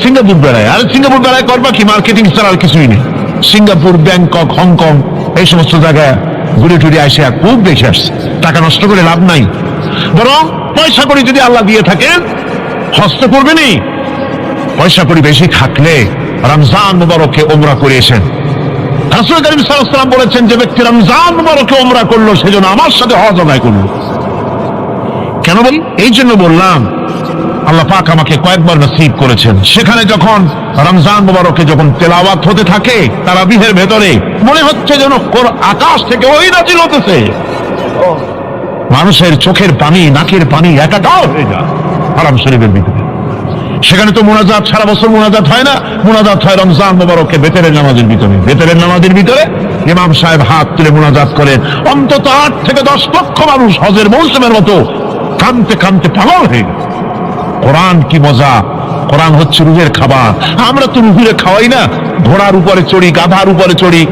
সিঙ্গাপুর বেড়ায়। আর সিঙ্গাপুর বেড়ায় করবা কি? মার্কেটিং ছাড়া আর কিছুই নেই। সিঙ্গাপুর, ব্যাংকক, হংকং, এই সমস্ত জায়গায় ঘুরে টুরে আসে, খুব বেশি আসছে। টাকা নষ্ট করে লাভ নাই, বরং পয়সা করি যদি আল্লাহ দিয়ে থাকেন, হস্ত করবেনই। পয়সা করি বেশি থাকলে রমজান মুবারকে ওমরা করে এসেন। রাসূল কারীম সাল্লাল্লাহু আলাইহি ওয়াসাল্লাম বলেছেন, যে ব্যক্তি রমজান মুবারকে ওমরা করলো, সেজন্য আমার সাথে হজ আদায় করলো। কেন বলি? এই জন্য বললাম, আল্লাহ পাক আমাকে কয়েকবার নসিব করেছেন। সেখানে যখন রমজান মুবারকে যখন তেলাওয়াত হতে থাকে তারাবিহের ভেতরে, মনে হচ্ছে যেন আকাশ থেকে ওই নাজিল হতেছে। মানুষের চোখের পানি, নাকের পানি একাকার হয়ে যায় হারাম শরীফের ভিতরে। সেখানে তো মুনাজাত সারা বছর মুনাজাত হয় না, মুনাজাত হয় রমজান মুবারকে বেতেরের নামাজের ভিতরে। বেতেরের নামাজের ভিতরে ইমাম সাহেব হাত তুলে মুনাজাত করেন। অন্তত 8 থেকে 10 লক্ষ মানুষ হজের মৌসুমের মতো কাঁদতে কাঁদতে পাগল হয়ে গেল। কোরআন কি মজা! কোরআন হচ্ছে রুহের খাবার। আমরা তো রুহুরে খাওয়াই না। ঘোড়ার উপরে চড়ি, গাধার উপরে চড়ি,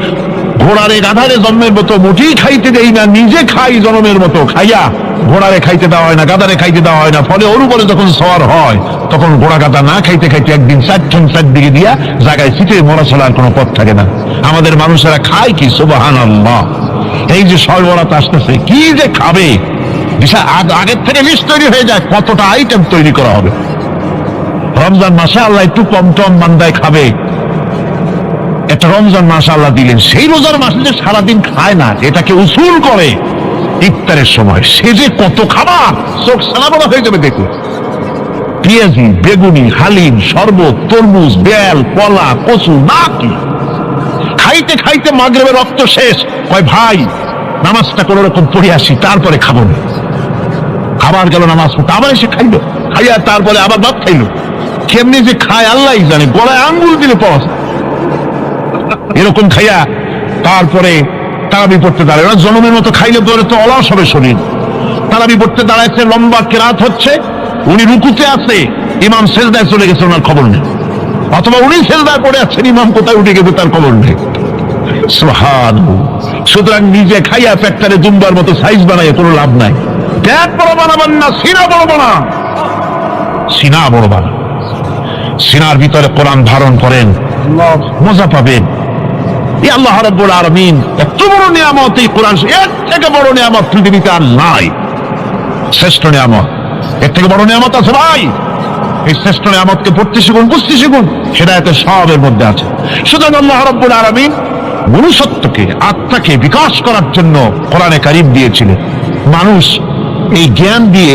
ঘোড়ারে গাধারে জন্মের মতো মুঠি খাইতে দেই না, নিজে খাই জন্মের মতো। খাইয়া ঘোড়ারে খাইতে দেওয়া হয় না, গাধারে খাইতে দেওয়া হয় না। ফলে ওর উপরে যখন সওয়ার হয়, তখন ঘোড়া গাধা না খাইতে খাইতে একদিন 4 দিকে দিয়া জায়গায় সিটে মরা ছাড়ার কোনো পথ থাকে না। আমাদের মানুষেরা খায় কি? সুবহানাল্লাহ। এই যে সরবরাহ আসতেছে, কি যে খাবে, আগের থেকে লিস্ট তৈরি হয়ে যায় কতটা আইটেম তৈরি করা হবে। রমজান মাসে আল্লাহ একটু কম টম বান্দায় খাবে, একটা রমজান মাস আল্লাহ দিলেন। সেই রোজার মাসে যে সারাদিন খায় না, এটাকে উসুল করে ইফতারের সময়, সে যে কত খাবার, চোখ সানাবলা হয়ে যাবে। দেখুন, পেঁয়াজি, বেগুনি, হালিম, শরবত, তরমুজ, বেল, কলা, কচু, না কি খাইতে খাইতে মাগরিবের রক্ত শেষ। কয় ভাই, নামাজটা কোন রকম পড়ে আসি, তারপরে খাবো না। আবার গেল নামাজ পড়তে, আবার এসে খাইলো, খাইয়া তারপরে আবার ভাত খাইলো। কেমনি যে খায় আল্লাহ জানে, গলায় আঙ্গুল দিলে পাওয়া যায়। এরকম খাইয়া তারপরে তারাবি পড়তে দাঁড়ায়। ওরা জনমের মতো খাইলে পরে তো অলস হবে শরীর। তারাবি পড়তে দাঁড়াইছে, লম্বা কেরাত হচ্ছে, উনি রুকুতে আছে, ইমাম সেজদায় চলে গেছে, ওনার খবর নেই। অথবা উনি সেজদায় পড়ে আছেন, ইমাম কোথায় উঠে গেছে তার খবর নেই। সুবহানাল্লাহ। সুতরাং নিজে খাইয়া ফ্যাক্টরে দুম্বার মতো সাইজ বানায় কোনো লাভ নাই। পেট বড় বানাবেন না, সিনা বড় বানা। সিনা বড় বানা, সিনার ভিতরে কোরআন ধারণ করেন, মজা পাবেন। এই আল্লাহ রাব্বুল আলামিন এত বড় নিয়ামত, এই কোরআন, এর থেকে বড় নিয়ামত পৃথিবীতে আর নাই। শ্রেষ্ঠ নিয়ামত, এর থেকে বড় নিয়ামত আছে ভাই? এই শ্রেষ্ঠ নিয়ামতকে পড়তে শিখুন, বুঝতে শিখুন, হেদায়েতের সবের মধ্যে আছে। সুতরাং আল্লাহ রাব্বুল আলামিন মনুষ্যত্বকে, আত্মাকে বিকাশ করার জন্য কোরআনে কারীম দিয়েছিলেন। মানুষ এই জ্ঞান দিয়ে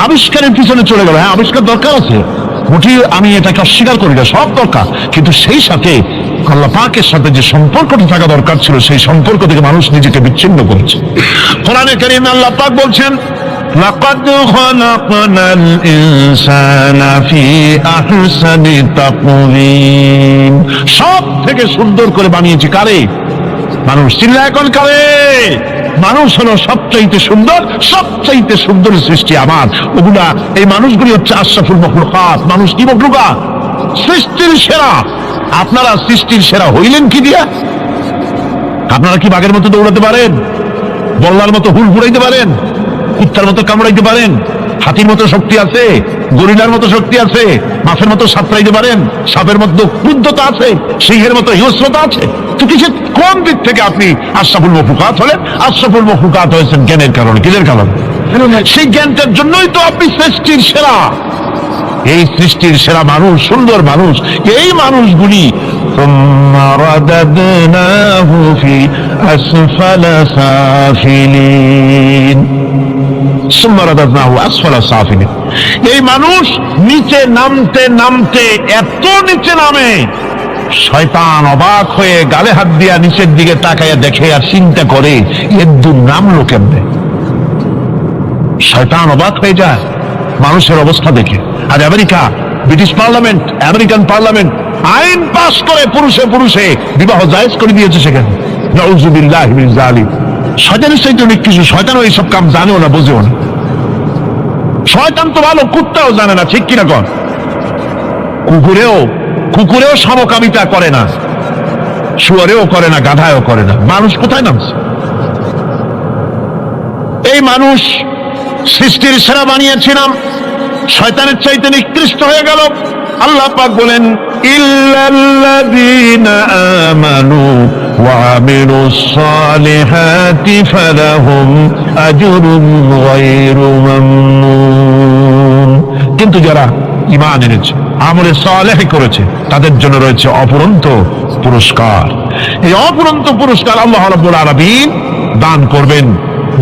আবিষ্কারের পিছনে চলে গেল। হ্যাঁ, আবিষ্কার দরকার আছে, মোটি আমি এটাকে অস্বীকার করি না, সব দরকার। কিন্তু সেই সাথে আল্লাহ পাকের সাথে যে সম্পর্কটা থাকা দরকার ছিল, সেই সম্পর্ক থেকে মানুষ নিজেকে বিচ্ছিন্ন করেছে। কোরআনে কারীমে আল্লাহ পাক বলছেন, লাকাদ খালাকনাল ইনসানা ফি আহসানি তাকওয়িম। সব থেকে সুন্দর করে বানিয়েছি কারে? মানুষ চিল্লায় এখন কারে? মানুষ হলো সবচাইতে সুন্দর, সবচাইতে সুন্দর সৃষ্টি আমার। ওগুলা, এই মানুষগুলি হচ্ছে আশরাফুল মাখলুকাত। মানুষ কি মাখলুকাত? সৃষ্টির সেরা। আপনারা সৃষ্টির সেরা হইলেন কি দিয়া? আপনারা কি বাঘের মতো দৌড়াতে পারেন? বল্লার মতো হুল ফুরাইতে পারেন? কুত্তার মতো কামড়াইতে পারেন? হাতির মতো শক্তি আছে? গরিলার মতো শক্তি আছে? মাছের মতো সাঁতরাইতে পারেন? সাপের মতো ক্রুদ্ধতা আছে? সিংহের মতো হিংস্রতা আছে? তো কিসের, কোন দিক থেকে আপনি আশরাফুল মাখলুকাত হলেন? আশরাফুল মাখলুকাত হয়েছেন জ্ঞানের কারণে। কিসের কারণে? সেই জ্ঞানটার জন্যই তো আপনি সৃষ্টির সেরা। এই সৃষ্টির সেরা মানুষ, সুন্দর মানুষ, এই মানুষগুলি ثم رددناه في أسفل سافلين ثم رددناه أسفل سافلين। এই মানুষ নিচে নামতে নামতে এত নিচে নামে, শয়তান অবাক হয়ে গালে হাত দিয়া নিচের দিকে তাকাইয়া দেখে আর চিন্তা করে এর দূর নামলো কেমনে। শয়তান অবাক হয়ে যায় মানুষের অবস্থা দেখে। আর America, British parliament, American parliament আইন পাস করে পুরুষে পুরুষে বিবাহ জায়েজ করে দিয়েছে সেখানে। নাউযুবিল্লাহি মিন যালিক। শয়তানের চাইতে অনেক কিছু। শয়তানও এইসব কাম জানেও না, বোঝেও না। শয়তান তো ভালো, কুত্তাও জানে না, ঠিক কিনা কর? কুকুরেও সমকামিতা করে না, শুয়ারেও করে না, গাধায়ও করে না। মানুষ কোথায় নামছে? এই মানুষ সৃষ্টির সেরা বানিয়েছিলাম, শয়তানের চাইতে নিকৃষ্ট হয়ে গেল। আল্লাহ পাক বলেন, ইল্লাল্লাযীনা আমানু ওয়া আমিলুস সালিহাতি ফালাহুম আজরুন গায়রু মামনুন। কিন্তু যারা ঈমান এনেছে, আমলে সালেহ করেছে, তাদের জন্য রয়েছে অফুরন্ত পুরস্কার। এই অফুরন্ত পুরস্কার আল্লাহ রাব্বুল আলামিন দান করবেন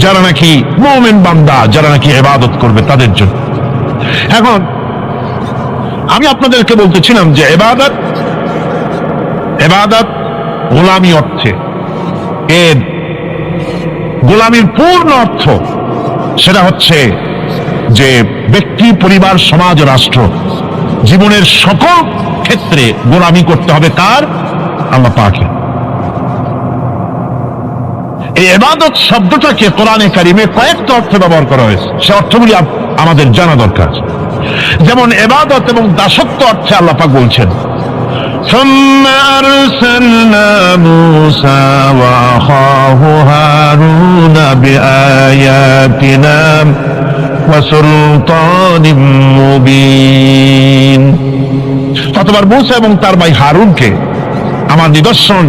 যারা নাকি মুমিন বান্দা, যারা নাকি ইবাদত করবে তাদের জন্য। এখন আমি আপনাদেরকে বলতেছিলাম যে ইবাদত গোলামি অর্থে, এর গোলামির পূর্ণ অর্থ সেটা হচ্ছে যে ব্যক্তি, পরিবার, সমাজ, রাষ্ট্র, জীবনের সকল ক্ষেত্রে গোলামি করতে হবে কার? আল্লাহ পাকের। এই ইবাদত শব্দটাকে কোরআনে কারিমে কয়েকটা অর্থে ব্যবহার করা হয়েছে। সে অর্থগুলি আমাদের জানা দরকার। যেমন ইবাদত এবং দাসত্ব অর্থে আল্লাহ পাক বলছেন, ثم أرسلنا موسى وأخاه هارون بآياتنا وسلطان مبين। অতঃপর মুসা এবং তার ভাই হারুনকে আমার নিদর্শন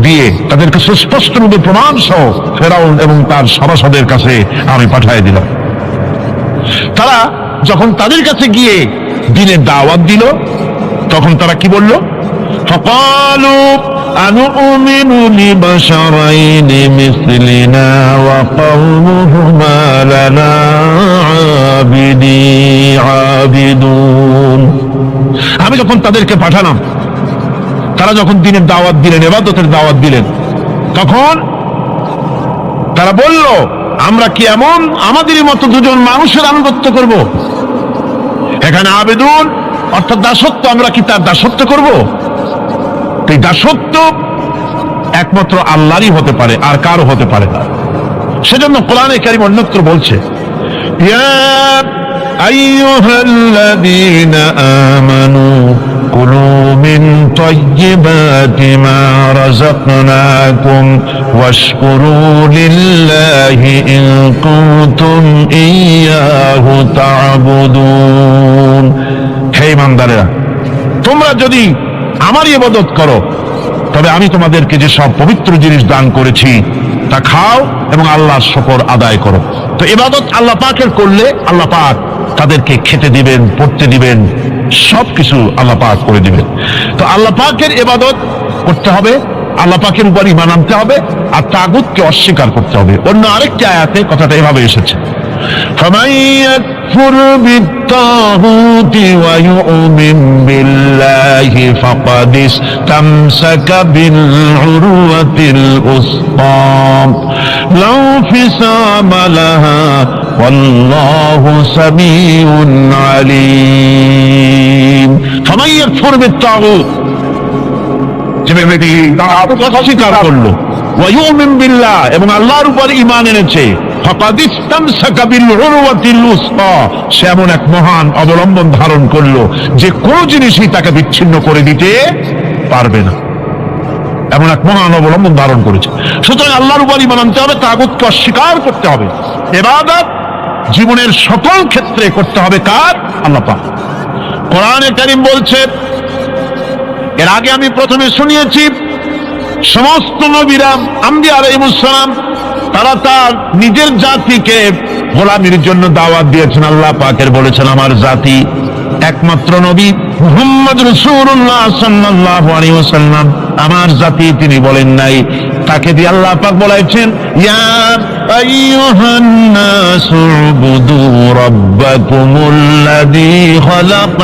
দিয়ে তাদেরকে সুস্পষ্ট রূপে প্রমাণ সহ ফেরাউন এবং তার সভাসদের কাছে আমি পাঠিয়ে দিলাম। তারা যখন তাদের কাছে গিয়ে দ্বীনের দাওয়াত দিল, তখন তারা কি বলল? فقالوا أنؤمن لبشرين مثلنا وقومهما لنا عابدون। আমি যখন তাদেরকে পাঠালাম, তারা যখন দ্বীনের দাওয়াত দিলেন, ইবাদতের দাওয়াত দিলেন, তখন তারা বলল, আমরা কি এমন আমাদেরই মতো দুজন মানুষের আনুগত্য করব? এখানে আবেদুন অর্থাৎ দাসত্ব, আমরা কি তার দাসত্ব করব? এই দাসত্ব একমাত্র আল্লাহরই হতে পারে, আর কারও হতে পারে না। সেজন্য কোরআনে কারীম অন্যত্র বলছে, ইয়া আইয়ুহাল্লাযীনা আমানু কুলু মিন তাইয়্যিবাতি মা রাযাকনাকুম ওয়াশকুরু লিল্লাহি ইন কুনতুম ইয়্যাহু তা'বুদুন। হে ঈমানদারেরা, তোমরা যদি আমারই ইবাদত করো, তবে আমি তোমাদেরকে যে সব পবিত্র জিনিস দান করেছি তা খাও এবং আল্লাহর শুকর আদায় করো। তো ইবাদত আল্লাহ পাকের করলে আল্লাহ পাক তাদেরকে খেতে দিবেন, পড়তে দিবেন, সবকিছু আল্লাহ পাক করে দিবেন। তো আল্লাহ পাকের ইবাদত করতে হবে, আল্লাহ পাকের উপর ঈমান আনতে হবে, আর তাগুতকে অস্বীকার করতে হবে। অন্য আরেকটি আয়াতে কথাটা এভাবে এসেছে, فمن يكفر بالطاغوت ويؤمن بالله فقد استمسك بالعروة الوثقى لا انفصام لها والله سميع عليم। فمن يكفر بالطاغوت, যে ব্যক্তি তাগুতকে অস্বীকার করলো, ওয়া ইউমিন বিল্লাহ, এবং আল্লাহর উপর ঈমান এনেছে, ফাকাদ ইসতামসাকা বিল উরওয়াতিল উসকা, সে এমন এক মহান অবলম্বন ধারণ করলো যে কোন জিনিসই তাকে বিচ্ছিন্ন করে দিতে পারবে না। এমন এক মহান অবলম্বন ধারণ করেছে। সুতরাং আল্লাহর উপর ঈমান আনতে হবে, তাগুতকে অস্বীকার করতে হবে। ইবাদত জীবনের সকল ক্ষেত্রে করতে হবে কার? আল্লাহ পাক। কোরআনে কারীম বলছে, এর আগে আমি প্রথমে শুনিয়েছি, সমস্ত নবীরা আম্বিয়া আলাইহিস সালাম তারা তার নিজের জাতিকে গোলামির জন্য দাওয়াত দিয়েছেন। আল্লাহ পাকের বলেছেন আমার জাতি, একমাত্র নবী মুহাম্মদ রাসূলুল্লাহ সাল্লাল্লাহু আলাইহি ওয়াসাল্লাম আমার জাতি তিনি বলেন নাই। তাকে দিয়ে আল্লাহ পাক বলেছেন, ইয়া আইয়ুহান নাসু উবুদু রাব্বাকুমুল্লাযী খালাক